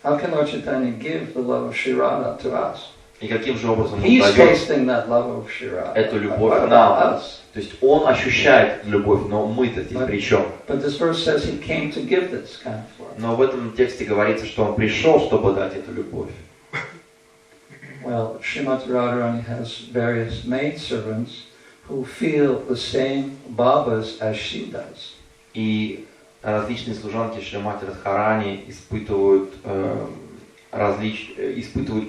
How can Lord Chaitanya give the love of Shri Radha to us? И каким же образом он He's дает tasting that love of Shri Radha. эту любовь нам? То есть он ощущает эту любовь, но мы-то здесь при чем? But this verse says he came to give this kind of love. Но в этом тексте говорится, что он пришел, чтобы дать эту любовь. Well, Srimati Radharani has various maidservants who feel the same bhavas as she does. И различные служанки Шримати Радхарани испытывают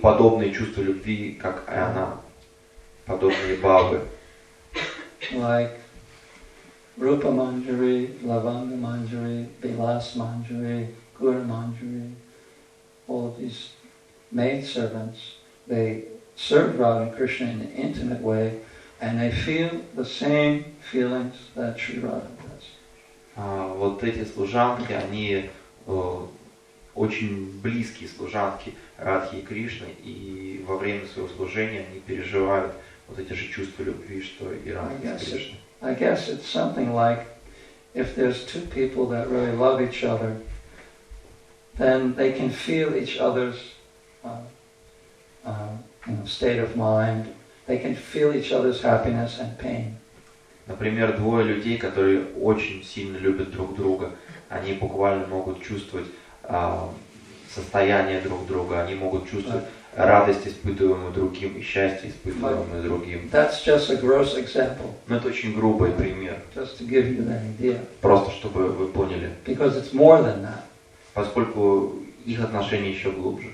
подобные чувства любви, как и она, подобные бабы. Like Rupa Manjari, Lavanga Manjari, Vilas Manjari, Gura Manjari, all of these maidservants, they serve Radha and Krishna in an intimate way, and they feel the same feelings that Sri Radha does. Вот эти служанки, они очень близкие служанки Радхи и Кришны, и во время своего служения они переживают вот эти же чувства любви, что и Радха и Кришна. I guess it's something like, if there's two people that really love each other, then they can feel each other's state of mind. They can feel each other's happiness and pain. Например, двое людей, которые очень сильно любят друг друга, они буквально могут чувствовать состояние друг друга, они могут чувствовать радость, испытываемую другим, и счастье, испытываемое другим. That's just a gross example. Но это очень грубый пример. Just to give you that idea. Просто чтобы вы поняли. Because it's more than that. Поскольку их отношения еще глубже.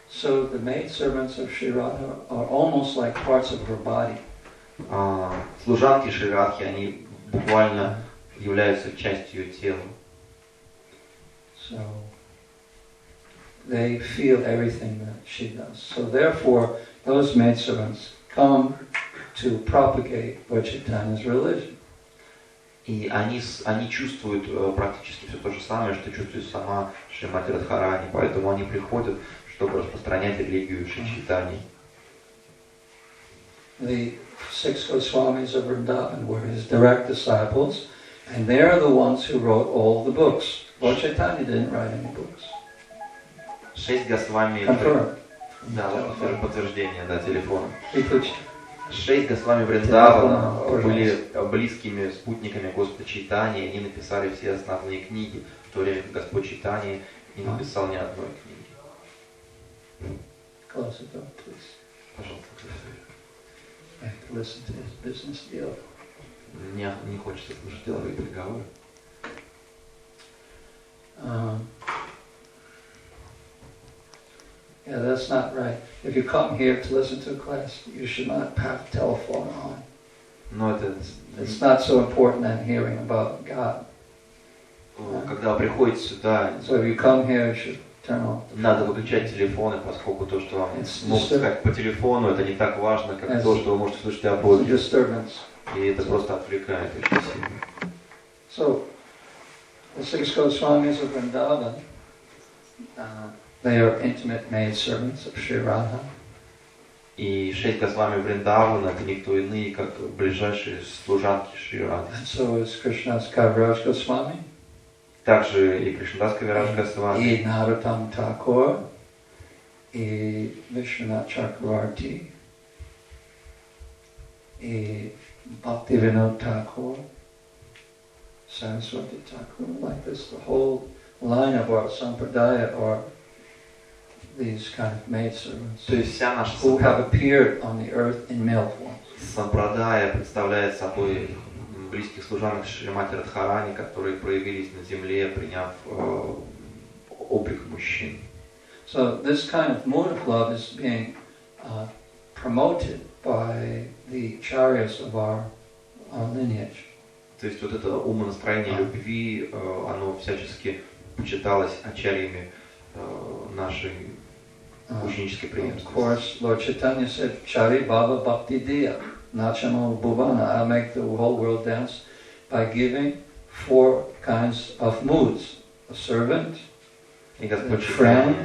So the maidservants of Sri Radha are almost like parts of her body. Служанки Шри Радхи, они буквально являются частью ее тела. So they feel everything that she does. So therefore, those maidservants come to propagate Lord Chaitanya's religion. И они чувствуют практически все то же самое, что чувствует сама Шримати Радхарани, поэтому они приходят, чтобы распространять религию Шри Чайтаньи. The 6 Goswamis of Vrindavan were his direct disciples, and they are the ones who wrote all the books. Lord Chaitanya didn't write any books. 6 Госвами... Confirmed. Да, вот подтверждение, да, телефоном. 6 Госвами Вриндавана были близкими спутниками Господа Чайтаньи, они написали все основные книги, в то время как Господь Чайтанья не написал ни одной книги. Close the door, please. Пожалуйста, I have to listen to his business deal. Мне не хочется слушать деловые переговоры. Yeah, that's not right. If you come here to listen to a class, you should not have telephone on. Но это... It's not so important than hearing about God. Когда вы приходите сюда, So if you come here, you should turn off. Надо выключать телефоны, поскольку то, что вам могут сказать по телефону, это не так важно, как то, что вы можете слышать о Боге. И это просто отвлекает очень сильно. So, the 6 Goswamis of Vrindavan, they are intimate maidservants of Sri Radha. И 6 Госвами Вриндавана это никто иные, как ближайшие служанки Шри Рады. And so is Krishna's Kaviraj Goswami. Также и Кришнадас Кавирадж Госвами. И Narottam Thakur, и Vishwanath Chakravarti, и Bhaktivinoda Thakur, Saraswati Thakur, like this, the whole line of our sampradaya are these kind of maidservants who have appeared on the earth in male forms. Сампрадая представляет собой близких служанок Шримати Радхарани, которые проявились на земле, приняв облик мужчин. So this kind of mode of love is being promoted by the acharyas of our lineage. То есть вот это умонастроение любви, оно всячески почиталось ачарьями нашей ученической преемственности. Of course, Lord Chaitanya said, Chari Bhava Bhakti Diya, Nachamo Bhuvana, I'll make the whole world dance by giving 4 kinds of moods. A servant, И Господь a friend,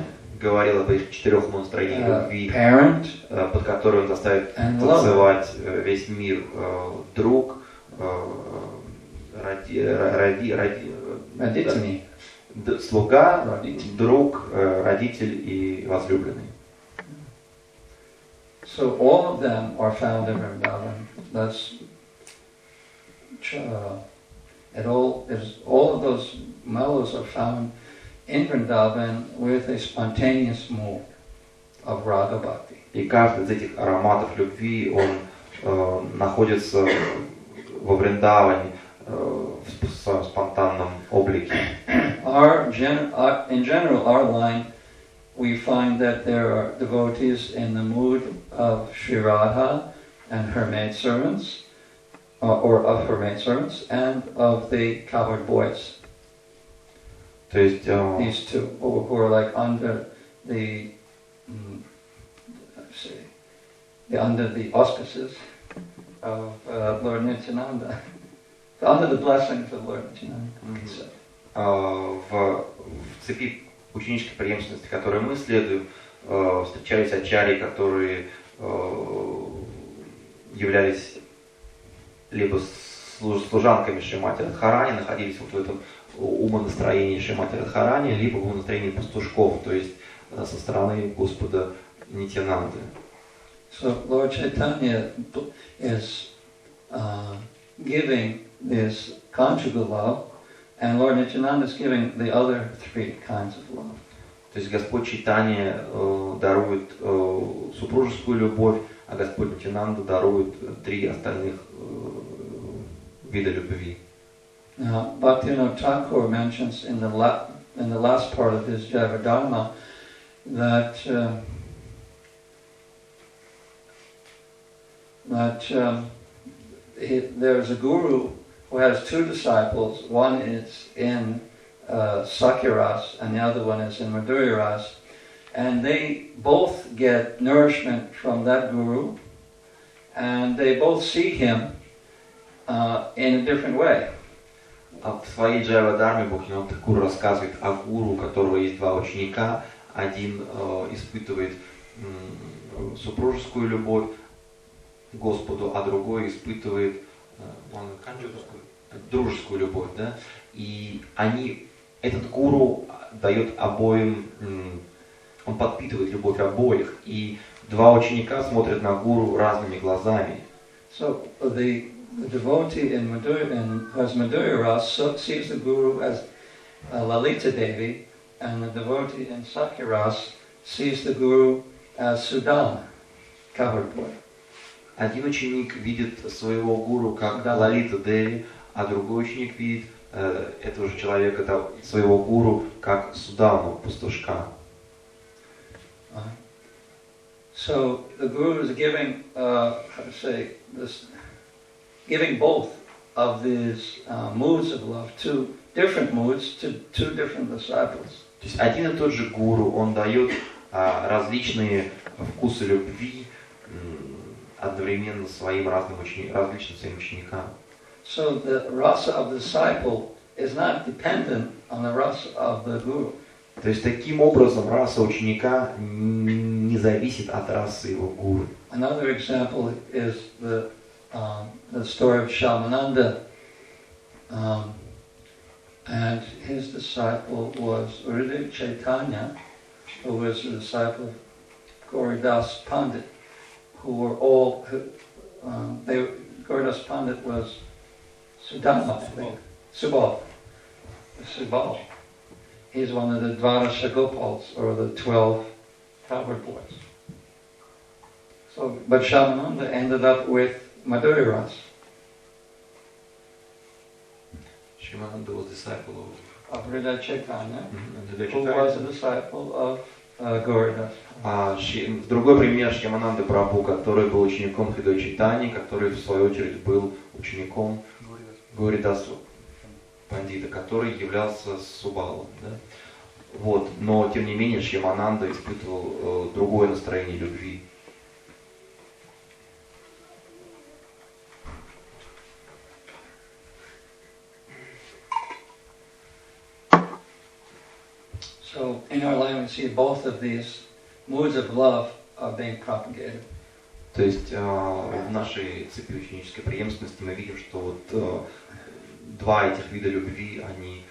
говорил об этих 4 умонастроениях любви, parent, под которые он заставит танцевать весь мир. Друг, родитель, слуга, друг, родитель и возлюбленный. So all of them are found in Vrindavan. That's all of those mellows are found in Vrindavan with a spontaneous mood of Raga Bhakti. И каждый из этих ароматов любви, он находится во Вриндаване в своем спонтанном облике. In general, our line, we find that there are devotees in the mood of Sri Radha and her maidservants, or of her maidservants, and of the cowherd boys. То есть, these two, who are like under the auspices of Lord Nityananda, under the blessings of Lord Nityananda. В цепи ученической преемственности, которой мы следуем, встречались ачарьи, которые являлись либо служанками Шримати Радхарани, находились вот в этом умонастроении Шримати Радхарани, либо в умонастроении пастушков, то есть со стороны Господа Нитянанды. So Lord Chaitanya is giving this conjugal love, and Lord Nityananda is giving the other three kinds of love. То есть Господь Чайтанья дарует супружескую любовь, а Господь Нитянанда дарует три остальных вида любви. Now, Bhaktivinoda Thakur mentions in the last part of his Javadharma that there's a guru who has two disciples. One is in Sakyaras and the other one is in Madhuryaras, and they both get nourishment from that guru, and they both see him in a different way. В своей Джайвадхарме Бхактивинода Тхакур рассказывает о гуру, у которого есть два ученика. Один испытывает супружескую любовь к Господу, а другой испытывает дружескую любовь, да? И этот гуру дает обоим, он подпитывает любовь обоих, и два ученика смотрят на гуру разными глазами. So the devotee in Madhurya Ras sees the guru as Lalita Devi, and the devotee in Sakya Ras sees the guru as Sudama, covered boy. Один ученик видит своего гуру как Лалита Деви, а другой ученик видит этого же человека, своего гуру, как Судаму, пастушка. So the guru is giving, giving both of these moods of love, two different moods to two different disciples. То есть один и тот же гуру, он дает различные вкусы любви одновременно различным своим ученикам. So the rasa of the disciple is not dependent on the rasa of the guru. То есть таким образом раса ученика не зависит от расы его гуру. Another example is the story of Shyamananda, and his disciple was Uridev Chaitanya, who was the disciple of Gauridas Pandit, who were all, Gauridas Pandit was Sudama, Subal. He's one of the Dvarasha Gopals, or the 12 cowherd boys. So, but Shyamananda ended up with Madhurya Ras. Shyamananda was disciple of Hrida Chaitanya, who was a disciple of Gauridas. В другой пример Шьямананды Прабху, который был учеником Хрида Чайтаньи, который в свою очередь был учеником Гауридасу Пандита, который являлся Субалом. Да? Вот. Но тем не менее Шьямананда испытывал другое настроение любви. So in our life we see both of these moods of love are being propagated. То есть в нашей цепи ученической преемственности мы видим, что вот два этих вида любви, они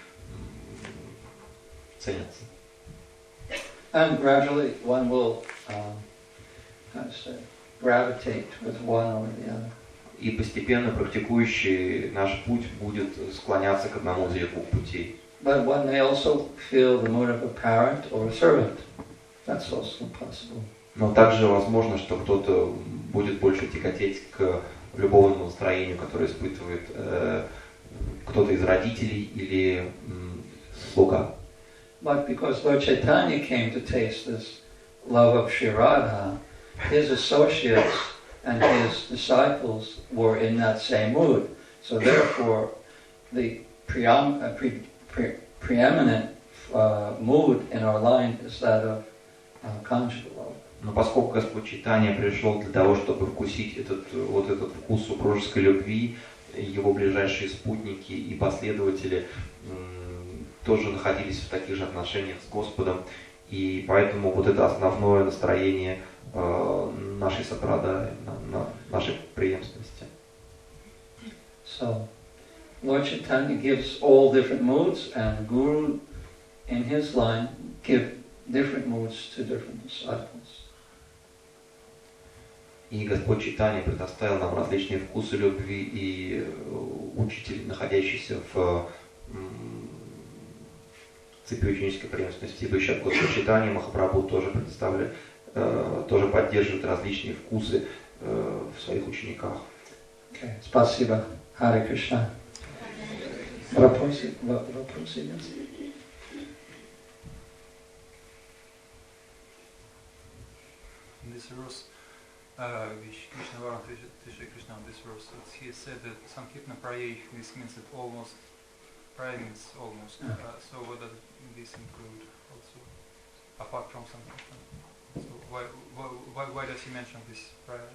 ценятся. And gradually one will gravitate with one or the other. И постепенно практикующий наш путь будет склоняться к одному из этих двух путей. But one may also feel the mood of a parent or a servant. That's also possible. Но также возможно, что кто-то будет больше тяготеть к любовному настроению, которое испытывает кто-то из родителей или слуга. But because Lord Chaitanya came to taste this love of Sri Radha, his associates and his disciples were in that same mood. So therefore, the preeminent mood in our line is that of conjugal love. Но поскольку Господь Чайтанья пришел для того, чтобы вкусить этот вкус супружеской любви, его ближайшие спутники и последователи тоже находились в таких же отношениях с Господом, и поэтому вот это основное настроение нашей сапрады, нашей преемственности. So, Lord Chaitanya gives all different moods, and Guru in his line give different moods to different disciples. И Господь Чайтанья предоставил нам различные вкусы любви, и учитель, находящийся в цепи ученической преемственности, идущий от Господа Чайтаньи, Махапрабху тоже тоже поддерживает различные вкусы в своих учениках. Okay. Спасибо. Харе Кришна. Вопросы есть? In this verse, Krishna Varan Krishna Krishna, in this verse, he said that Sankirtana Prayay, this means that almost, prayer means almost. So what does this include also, apart from Sankirtana? So why does he mention this prayer?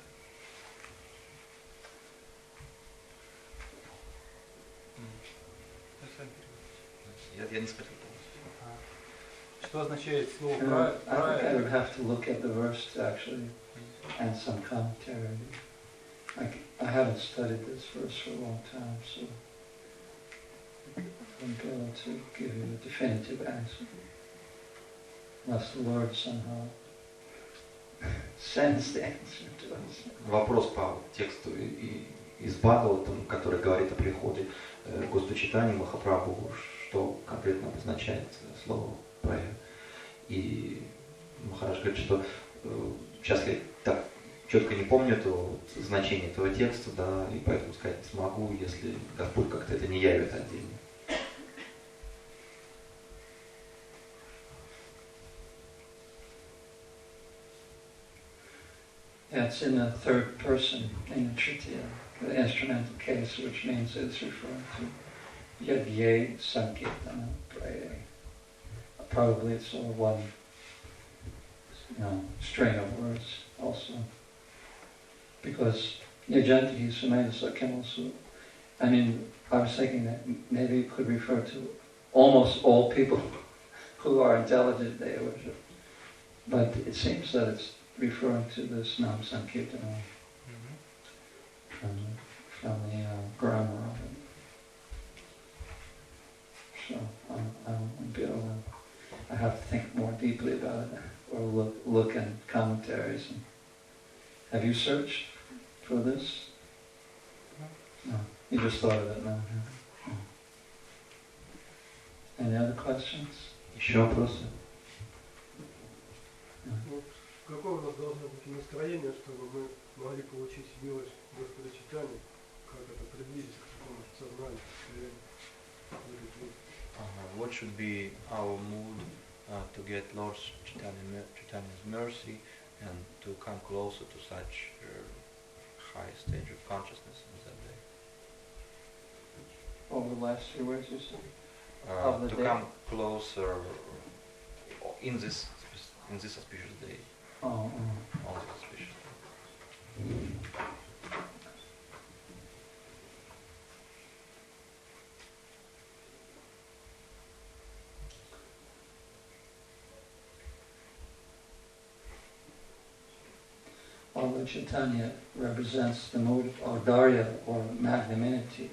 Я не спросил. Что означает слово I think I would have to look at the verse actually and some commentary. I haven't studied this verse for a long time, so I wouldn't be able to give you a definitive answer unless the Lord somehow sends the answer to us. Вопрос по тексту из Бхагаватам, который говорит о приходе Господа Чайтаньи Махапрабху, что конкретно обозначает слово «праер». И Махарадж говорит, что сейчас я так четко не помню значение этого текста, да, и поэтому сказать не смогу, если Господь как-то это не явит отдельно. It's in the third person in the Tritiya, the instrumental case, which means it's referring to Yadye Sankirtana Praye. Probably it's one, string of words also. Because Yajanti Sumedasa can also, I was thinking that maybe it could refer to almost all people who are intelligent, they worship. But it seems that it's referring to this Nam Sankirtana from the grammar of it. So I won't be able to, I have to think more deeply about it, or look in commentaries. Have you searched for this? No. You just thought of it now. No. Any other questions? Еще вопросы? Какое у нас должно быть настроение, чтобы мы могли получить милость Господа Чайтаньи, как это приблизить к такому сознанию, состоянию? What should be our mood to get Lord Chaitanya's mercy and to come closer to such high stage of consciousness in that day? Over the last 3 words you said? To come closer in this auspicious day. Oh. On this auspicious day. Although Chaitanya represents the mood of Audarya or magnanimity,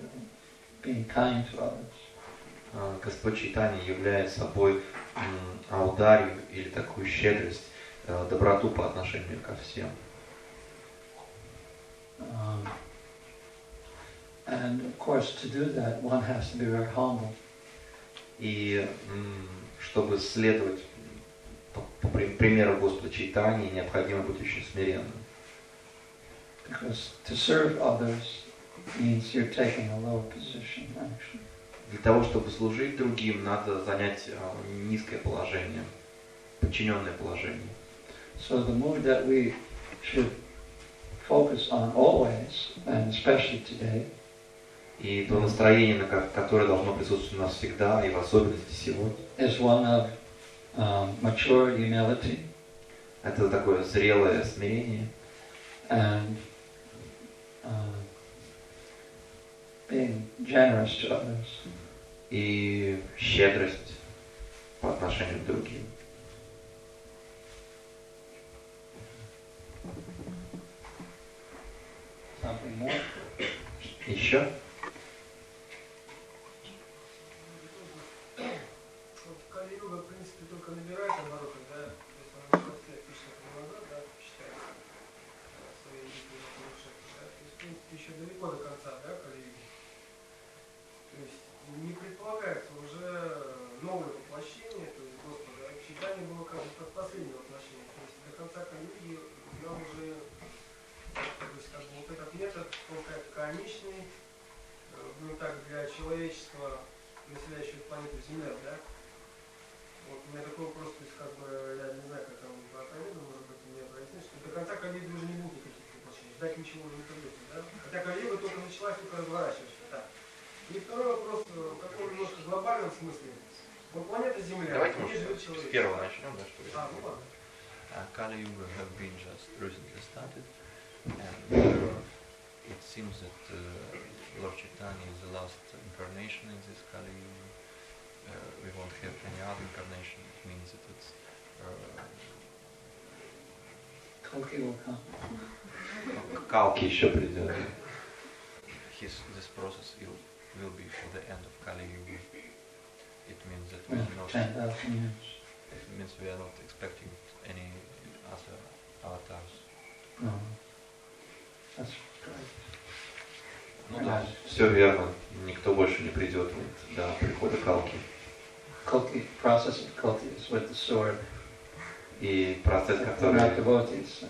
being kind to others. Господь Чайтанья является собой аударию или такую щедрость, доброту по отношению ко всем. And of course, to do that, one has to be very humble. И чтобы следовать по примеру Господа Чайтаньи, необходимо быть очень смиренным. Because to serve others means you're taking a lower position, actually. Для того, чтобы служить другим, надо занять низкое положение, подчиненное положение. So the mood that we should focus on always, and especially today, И то настроение, которое должно присутствовать у нас всегда, и в особенности сегодня, is one of mature humility. Это такое зрелое смирение. And being generous to others. И щедрость по отношению к другим. Something more? Еще? Кали-юга, в принципе, только набирает обороты, да? То есть она в конце пишет назад, да, считается свои читание было как бы как последнее воплощение. То есть до конца книги нам уже, то есть как бы вот этот метод, он как конечный, ну так, для человечества, населяющего планету Земля, да? Вот у меня такой вопрос, то есть как бы, я не знаю, как там по Калиду, может быть, мне прояснить, что до конца Калиды уже не будет никаких воплощений, ждать ничего уже не придется, да? Хотя Калида только началась, только разворачивается, так. И второй вопрос, в таком немножко глобальном смысле. Вот планета Земля, Давайте, где может, живет с человек? первого начнем, да, что Ну ладно. Kali Yuga have been just recently started, and it seems that Lord Chaitanya is the last incarnation in this Kali Yuga. We won't have any other incarnation. It means that it's Kalki will come. Калки еще придет. this process will be for the end of Kali Yuga. It means that we Yeah, are not. 10,000 years. It means we are not expecting any other avatars. No. That's right. Ну да, все верно. Никто больше не придет до прихода Калки. Kalki, process of Kalki is with the sword. И процесс, We're который not devotees.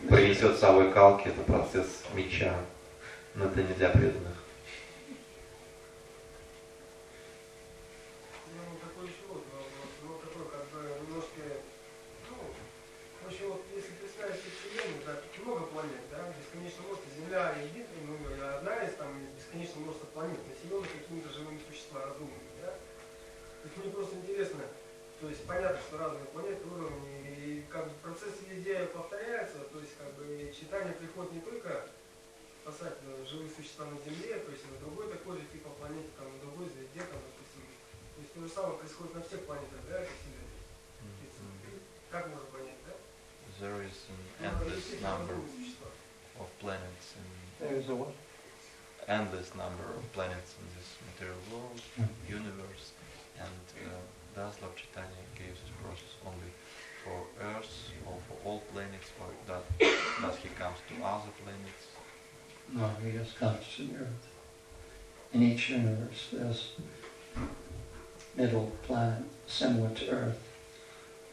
принесет с собой Калки, это процесс меча. Но это не для преданных. Ну, такой еще вот вопрос, ну, такой, как бы, немножко, ну, в общем, вот, если представить себе Вселенную, да, тут много планет, да, бесконечно множество, Земля единственная, ну, одна из, там, бесконечно множество планет, населенных какими-то живыми существами разумными, да. То есть мне просто интересно, то есть понятно, что разные планеты, уровни, и как бы процесс везде повторяется, то есть как бы читание приходит не только спасать живые существа на Земле, то есть на другой такой же типа планете, там, на другой звезде, там, допустим. То есть то же самое происходит на всех планетах, да, это Вселенной. Как можно понять, да? There is an endless number of planets and There's a what? endless number of planets in this material world, universe, and does Lord Chaitanya give this process only for Earth or for all planets, or does he comes to other planets? No, he just comes to the earth. In each universe there's middle planet similar to Earth.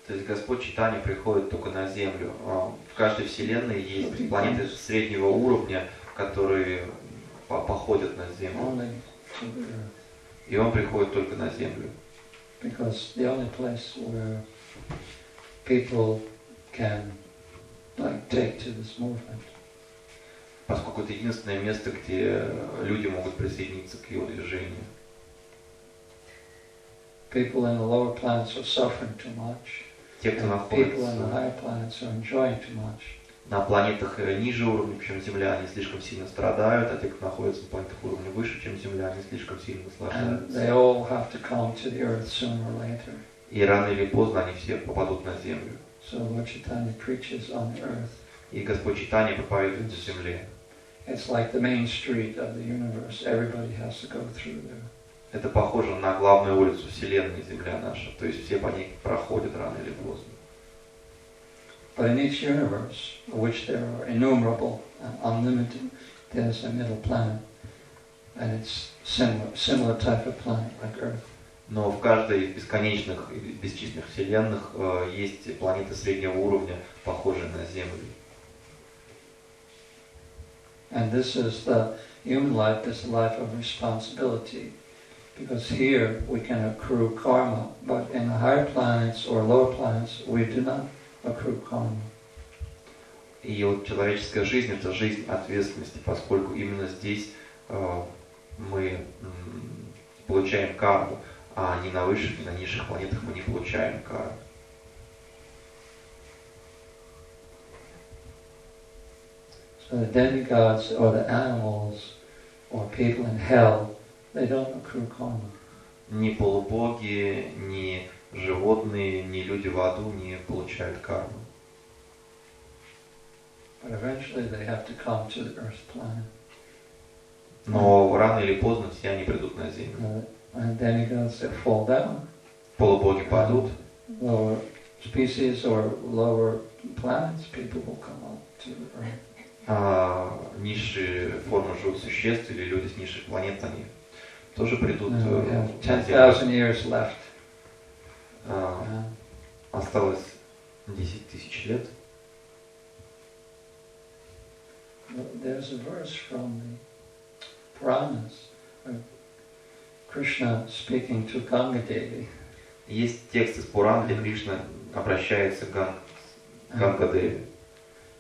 То есть Господь Чайтанья приходит только на Землю. В каждой вселенной есть планеты среднего уровня, которые походят на Землю. Only to the earth. И Он приходит только на Землю. Because the only place where people can take to this movement. Поскольку это единственное место, где люди могут присоединиться к Его движению. People in the lower planets are suffering too much. Те, кто And people in the находится higher planets are enjoying too much. на планетах ниже уровня, чем Земля, они слишком сильно страдают, а те, кто находится на планетах уровня выше, чем Земля, они слишком сильно And they наслаждаются. all have to come to the earth sooner or later. И рано или поздно они все попадут на Землю. So Lord Chaitanya preaches on the earth. И Господь Чайтанья проповедует на Земле. It's like the main street of the universe. Everybody has to go through there. Это похоже на главную улицу Вселенной, Земля наша. То есть все по ней проходят рано или поздно. But in each universe, of which there are innumerable and unlimited, there's a middle planet. And it's similar type of planet like Earth. Но в каждой из бесконечных и бесчисленных вселенных есть планеты среднего уровня, похожие на Землю. And this is the human life, this life of responsibility. Because here we can accrue karma, but in the higher planets or lower planets, we do not accrue karma. И вот человеческая жизнь – это жизнь ответственности, поскольку именно здесь мы получаем карму, а не на высших, не на низших планетах мы не получаем карму. So the demigods or the animals or people in hell, they don't accrue karma. Ни полубоги, ни животные, ни люди в аду не получают карму. But eventually they have to come to the earth planet. Но рано или поздно все они придут на Землю. And demigods that fall down. Полубоги падут, Lower species or lower planets, people will come up to the earth. а низшие формы живых существ или люди с низших планет, они тоже придут We have на Землю. 10,000 years left. осталось 10 тысяч лет. There's a verse from the Puranas, Krishna speaking to Ganga Devi. Есть текст из Пуран, где Кришна обращается к Ганга-деве.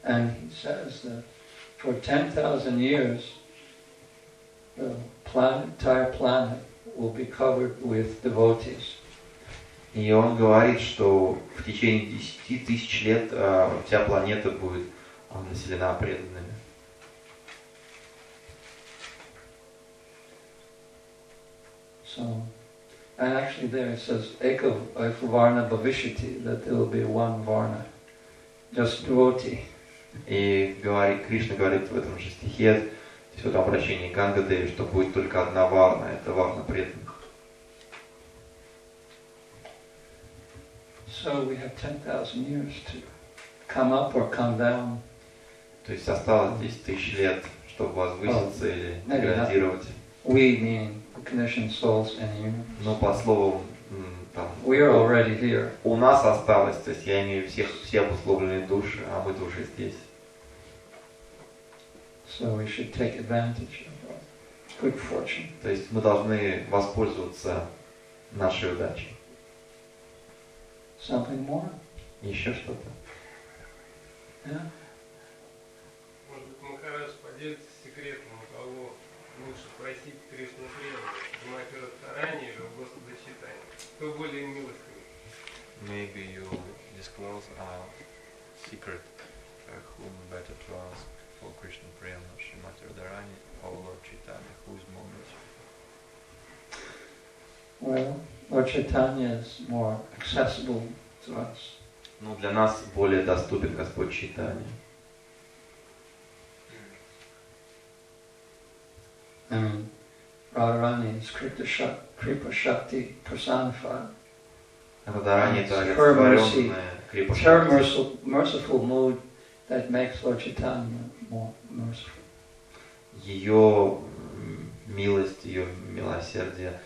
And he says that for 10,000 years, the entire planet will be covered with devotees. И он говорит, что в течение 10 тысяч лет вся планета будет населена преданными. So, and actually there it says Eka Varna Bhavishyati, that there will be one Varna, just devotee. И Кришна говорит в этом же стихе, все это обращение к Ганга-деве, что будет только одна варна, это варна преданных. So we have 10,000 years to come up or come down. То есть осталось 10 тысяч лет, чтобы возвыситься или деградировать. We mean conditioned souls and humans. Ну, по словам, там, We are already here. у нас осталось, то есть я имею все обусловленные души, а мы уже здесь. So we should take advantage of our good fortune. То есть мы должны воспользоваться нашей удачей. Something more? Еще что-то? Yeah? Может быть, Махарадж поделится секретом, у кого лучше просить Кришну преданность, в Махарадж Таране или в Господа Читания? Кто более милостивый? Maybe you disclose a secret whom better to ask for Krishna Prema, Srimati Radharani or Lord Chaitanya, who is more merciful? Well, Lord Chaitanya is more accessible to us. Ну, для нас более доступен Господь Чайтанья. I mean, Radharani is Kripa Shakti personified. Радхарани это Her mercy, олицетворенная it's Крипа her Шакти. merciful mood that makes Lord Chaitanya more merciful. Ее милость, ее милосердие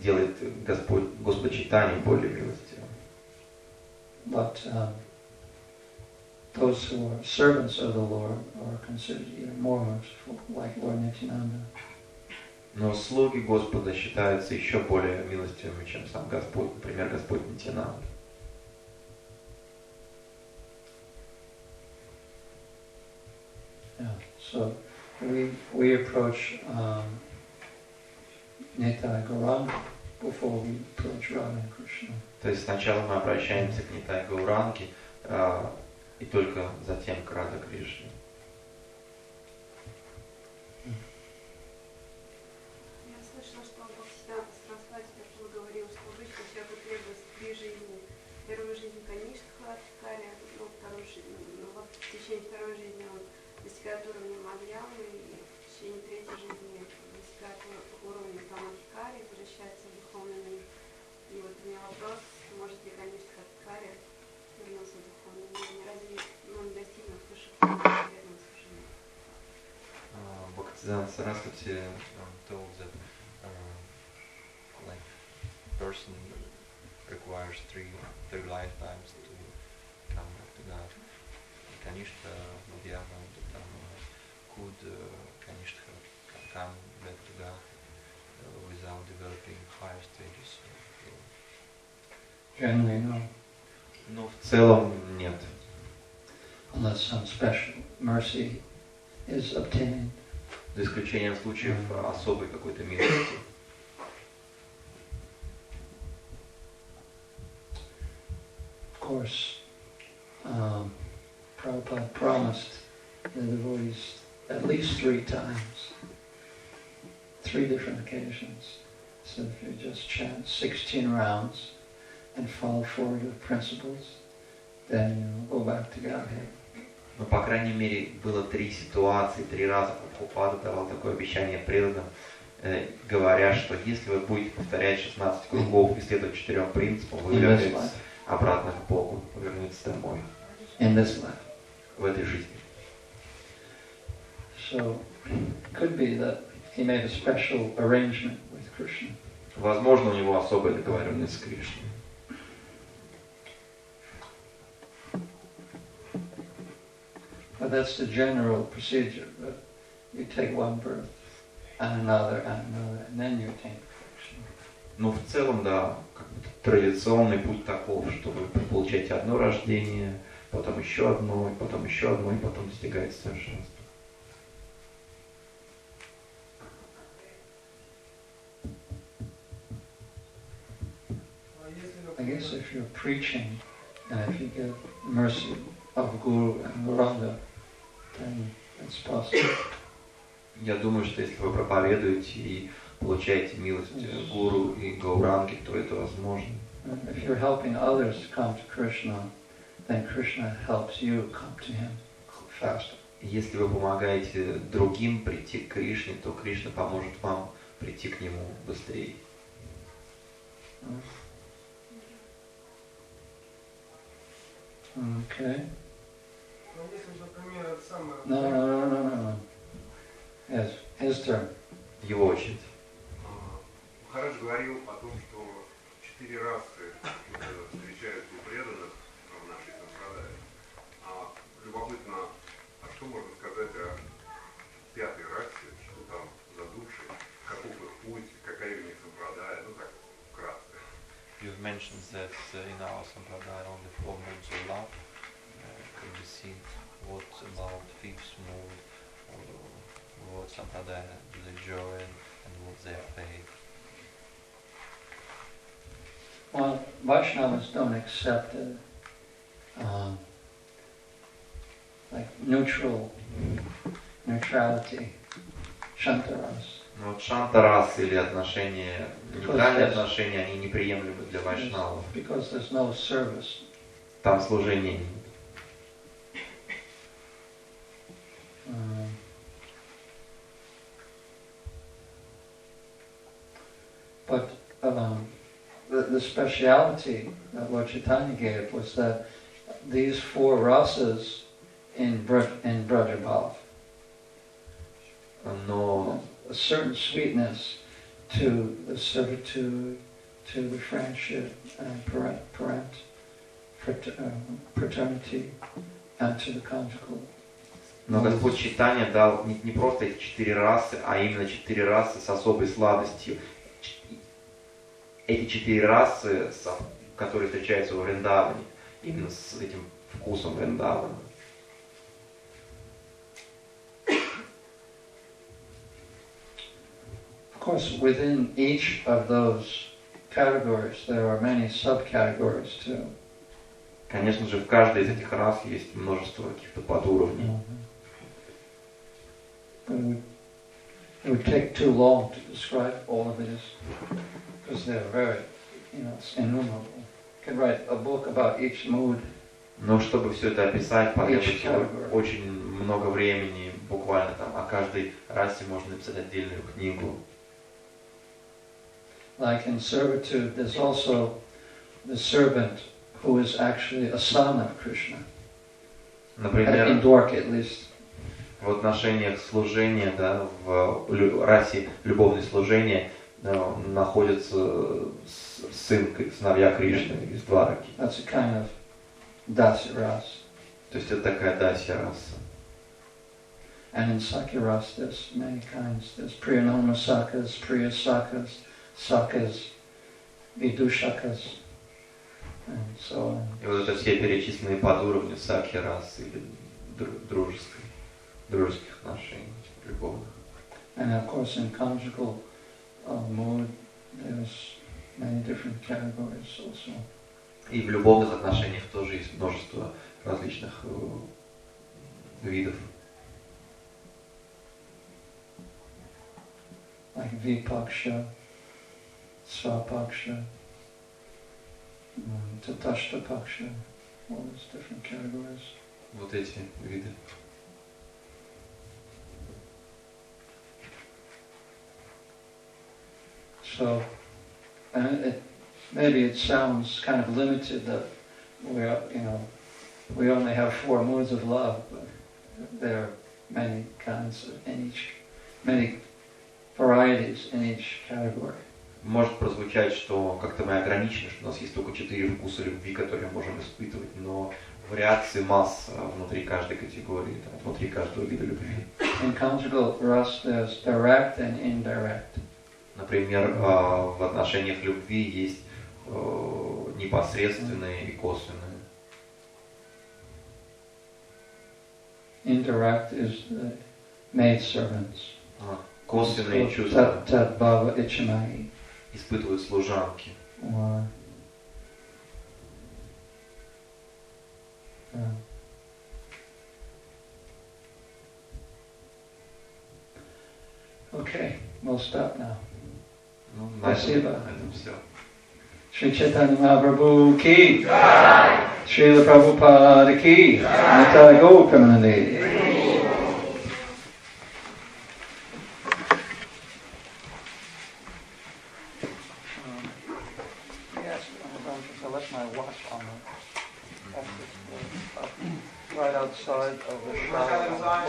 делает Господь Чайтанья более милостивым. But those who are servants of the Lord are considered even more merciful, like Lord Nityananda. Но слуги Господа считаются еще более милостивыми, чем сам Господь, например, Господь Нитянанда. Yeah. So we approach Nitai Gauranga before we approach Radha and Krishna. То есть сначала мы обращаемся к Нитай Гауранге, и только затем к Радха Кришне. Я слышала, что Бхактисиданта Сарасвати как-то говорил, что обычно человеку требуется 3 жизни. Первую жизнь, конечно, Хладкария, но вторую жизнь, вот в течение второй жизни он достигает уровня Мадьямы, и в течение третьей жизни достигает уровня Тамахикари, возвращается в духовный мир. И вот у меня вопрос, может ли, конечно, Хладкария вернуться в духовный мир? Разве он достигнет высших преданных служения? Бхактисиданта Сарасвати Told that like person requires three lifetimes to come back to God. Kanishka Madhyama could Kanishka come back to God without developing higher stages. Generally, no. Но в целом нет. Unless some special mercy is obtained. За исключением случаев особой какой-то милости. Of course, Prabhupada promised the devotees at least 3 times, 3 different occasions. So if you just chant 16 rounds and follow forward with principles, then you go back to Godhead. Но, по крайней мере, было 3 ситуации, 3 раза Прабхупада давал такое обещание преданным, говоря, что если вы будете повторять 16 кругов и следовать 4 принципам, вы вернетесь обратно к Богу, вы вернетесь домой. In this life. В этой жизни. So, it could be that he made a special arrangement with Krishna. Возможно, у него особая договоренность с Кришной. But that's the general procedure. But you take one birth and another, and then you attain perfection. Но в целом, да, как бы традиционный путь таков, что вы получаете одно рождение, потом еще одно, и потом еще одно, и потом достигаете совершенства. I guess if you're preaching and if you get mercy of Guru and Gauranga, then it's possible. Я думаю, что если вы проповедуете и получаете милость гуру и гауранги, то это возможно. If you're helping others come to Krishna, then Krishna helps you come to him faster. Если вы помогаете другим прийти к Кришне, то Кришна поможет вам прийти к нему быстрее. Okay. Ну, если, например, это самое... No. Yes, his turn. Его очередь. Махарадж говорил о том, что 4 расы встречаются у преданных в нашей сампрадай. Любопытно, а что можно сказать о 5-й расе, что там за души, каков их путь, какая у них сампрадая, ну так, вкратце. You've mentioned that in our sampradaya only 4 modes of love can be seen. What about 5th mode? What sampradaya do they join and what's their fate? Well, Vaishnavas don't accept like neutrality, shantaras. Но вот шантарас или отношения, нейтральные отношения, они неприемлемы для вайшнавов. Because there's no service. Там служения нет. But the speciality that Lord Chaitanya gave was that these 4 rasas in Brajabhav, Но a certain sweetness to the servitude, to the friendship and fraternity, and to the conjugal. Но Господь Чайтанья дал не просто эти 4 расы, а именно 4 расы с особой сладостью. Эти 4 расы, которые встречаются в Вриндаване, именно с этим вкусом Вриндавана. Of course, within each of those categories, there are many subcategories too. Конечно же, в каждой из этих рас есть множество каких-то подуровней. It would take too long to describe all of this, because they're very, it's innumerable. You could write a book about each mood. Но чтобы все это описать, потребуется очень много времени, буквально там о каждой расе можно написать отдельную книгу. Like in servitude, there's also the servant who is actually a son of Krishna. Например, in Dwarka at least. В отношениях служения, да, в расе любовное служение находится сыновья Кришны из Двараки. That's a kind of dasya ras. То есть это такая дасья раса. And in Sakya ras, there's many kinds. There's Priyanoma sakas, Priya sakas, sakas, Vidushakas, and so on. И вот это все перечисленные подуровни сакьи расы или дружеских отношений, любовных. And of course in conjugal mood, there's many different categories also. И в любовных отношениях тоже есть множество различных видов. Like Vipaksha, Swapaksha, Tatashtapaksha, all those different categories. Вот эти виды. So, maybe it sounds kind of limited that we only have 4 moods of love, but there are many kinds many varieties in each category. Может прозвучать, что как-то мы ограничены, что у нас есть только 4 вкуса любви, которые мы можем испытывать, но вариаций масс внутри каждой категории, да, внутри каждого вида любви. In conjugal rasa, there's direct and indirect. Например, в отношениях любви есть непосредственные и косвенные. Indirect is the maidservants. Косвенные чувства Tat bhava ichamai. испытывают служанки. Or okay, we'll stop now. Ну, на Спасибо. этом все. Shri Chaitanya Mahaprabhu ki, Srila Prabhupada ki, Nitai Gaur Premanande. Yes, I left my watch on the right outside of the shower.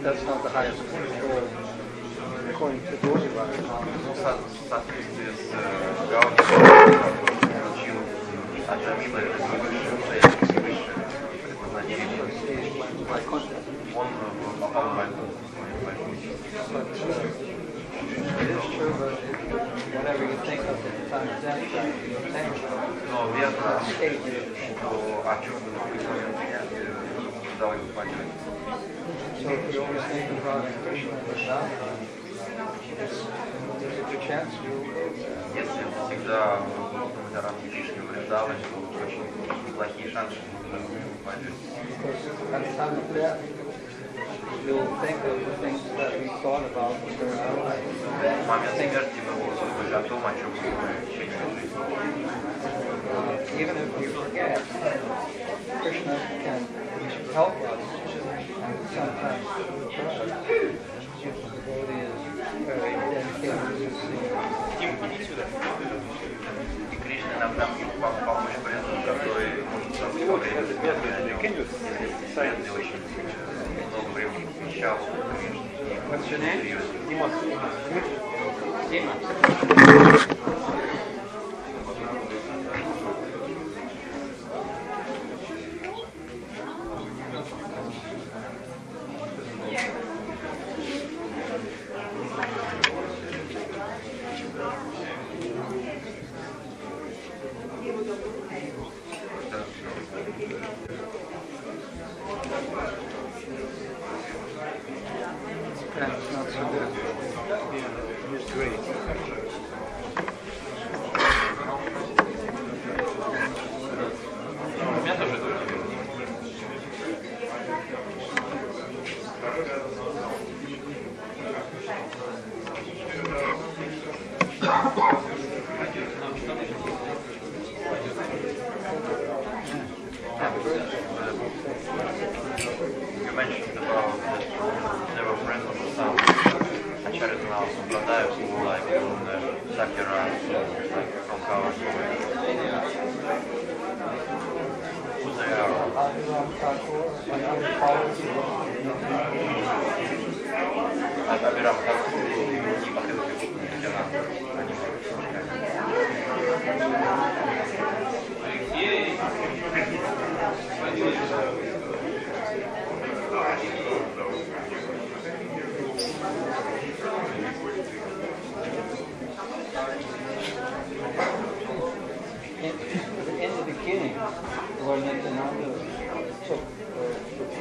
That's not the highest goal according to those writers. Соответствие с Гаура получил Аджамила, это высшее предназначение. Он попал в Мальту. Но верно, что о чем в какой момент я дал ему понять. So if you always think about Krishna and Vrindavan, there's a good chance Если всегда думать о Рамке Кришне в Вриндаване, то очень неплохие шансы, что вы пойдете. Because at the time of death, you'll think of the things that we thought about during our life. В момент смерти мы будем думать о том, о чем мы думали в течение жизни. Even if we forget, Krishna can help us and sometimes hurt us if the devotee is very dedicated to sing. И Кришна иногда может помочь преданным, которые может во время смерти, если преданный очень много времени посвящал Кришне. It's not so good. It's great. You mentioned about that there were friends of the South. Acharya now Sampradaya who like from the Sakura, like from Kaur. Who they are? In the beginning, Lord Nityananda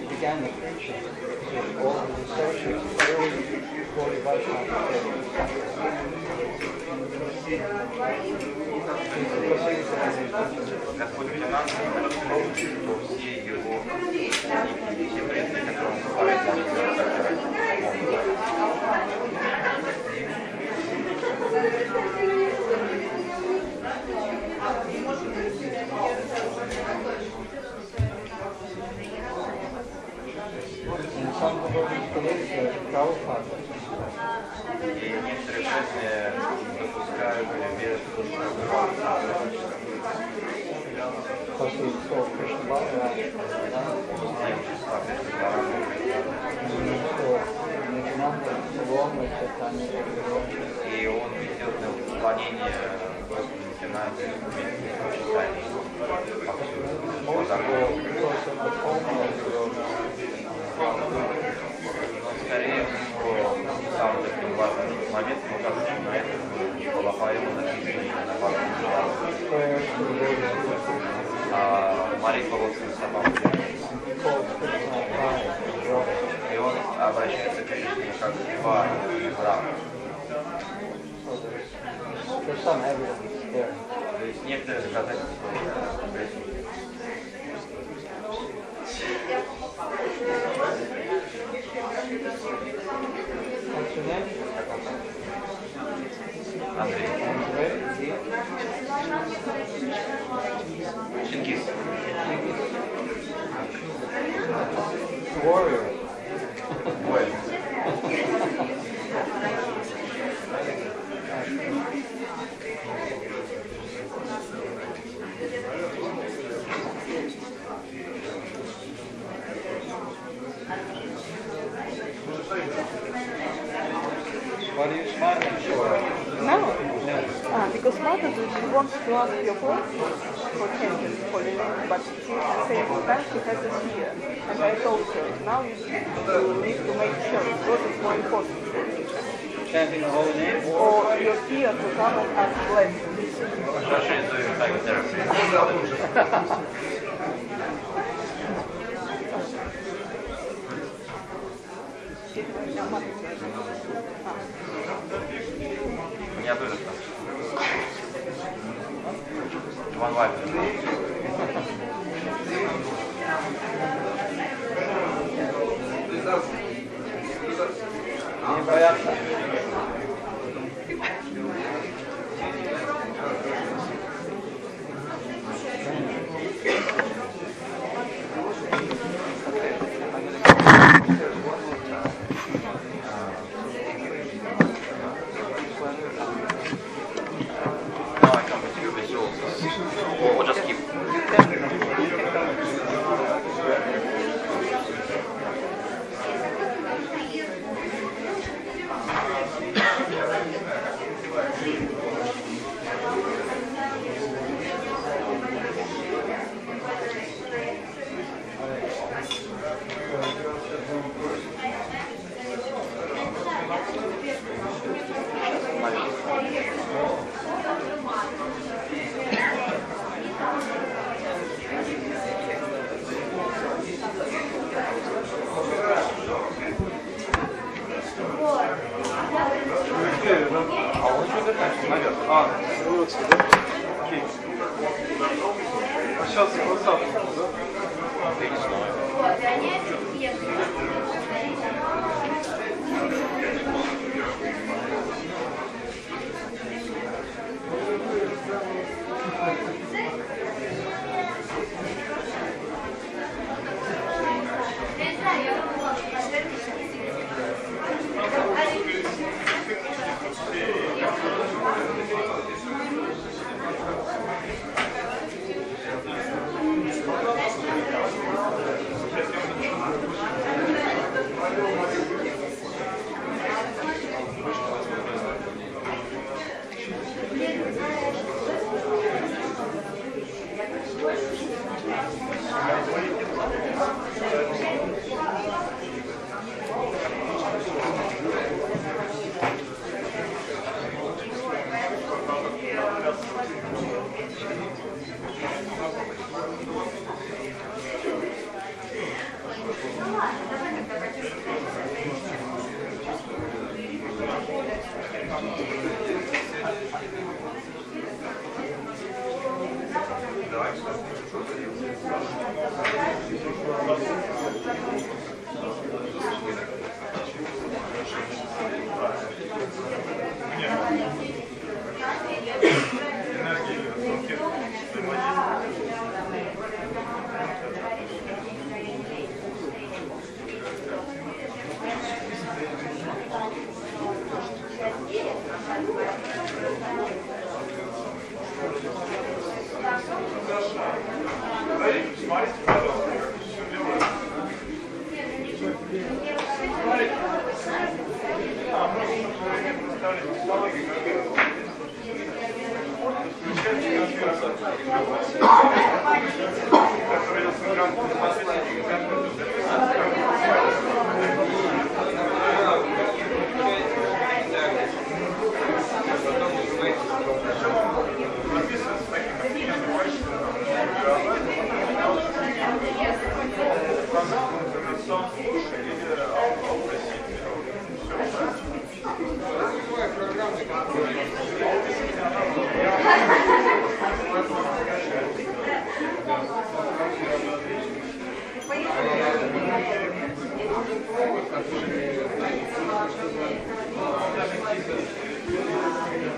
began the preaching with all of the associates, early 40 Vaishnavas. Господь Нитянанда начал, что все его все преданные, которые он говорит, они Some devotees believe Prabhupada. И некоторые преданные допускают без Because he taught Krishna Balaram. Along with Chaitanya. И он ведет на поклонение Господу Нитянанде но скорее всего, самым таким важным моментом, указывающим на это, была поэма, написанная на Бхагавад. Молитва родственным собакам. И он обращается к Кришне как два брата. То есть некоторые доказательства присутствуют. Андрей. Чингис. Warrior. Воин. What are you smiling for? No. Because Mataji wants to ask your blessing for chanting holy name, but she says that she has a fear. And I told her, now you need to make sure what is more important. Chanting the holy name? Or your fear to come and ask blessing. Russia is doing psychotherapy. Не обыграно. Иван Вайбер. Не боятся. Or just keep.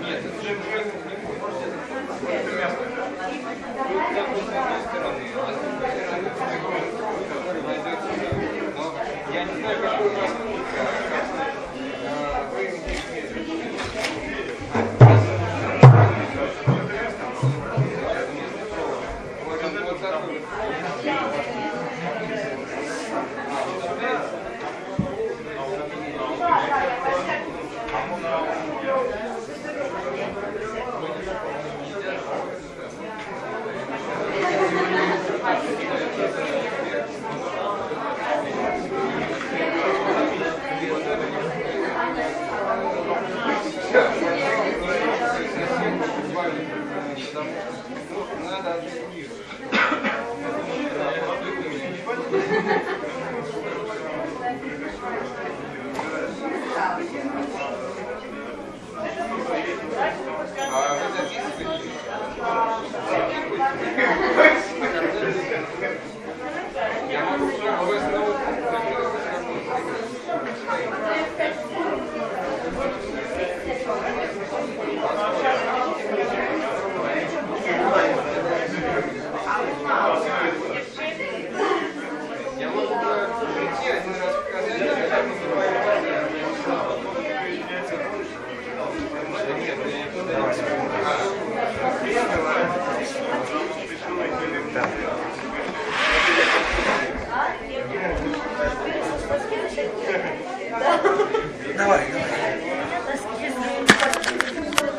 Нет, это же не может.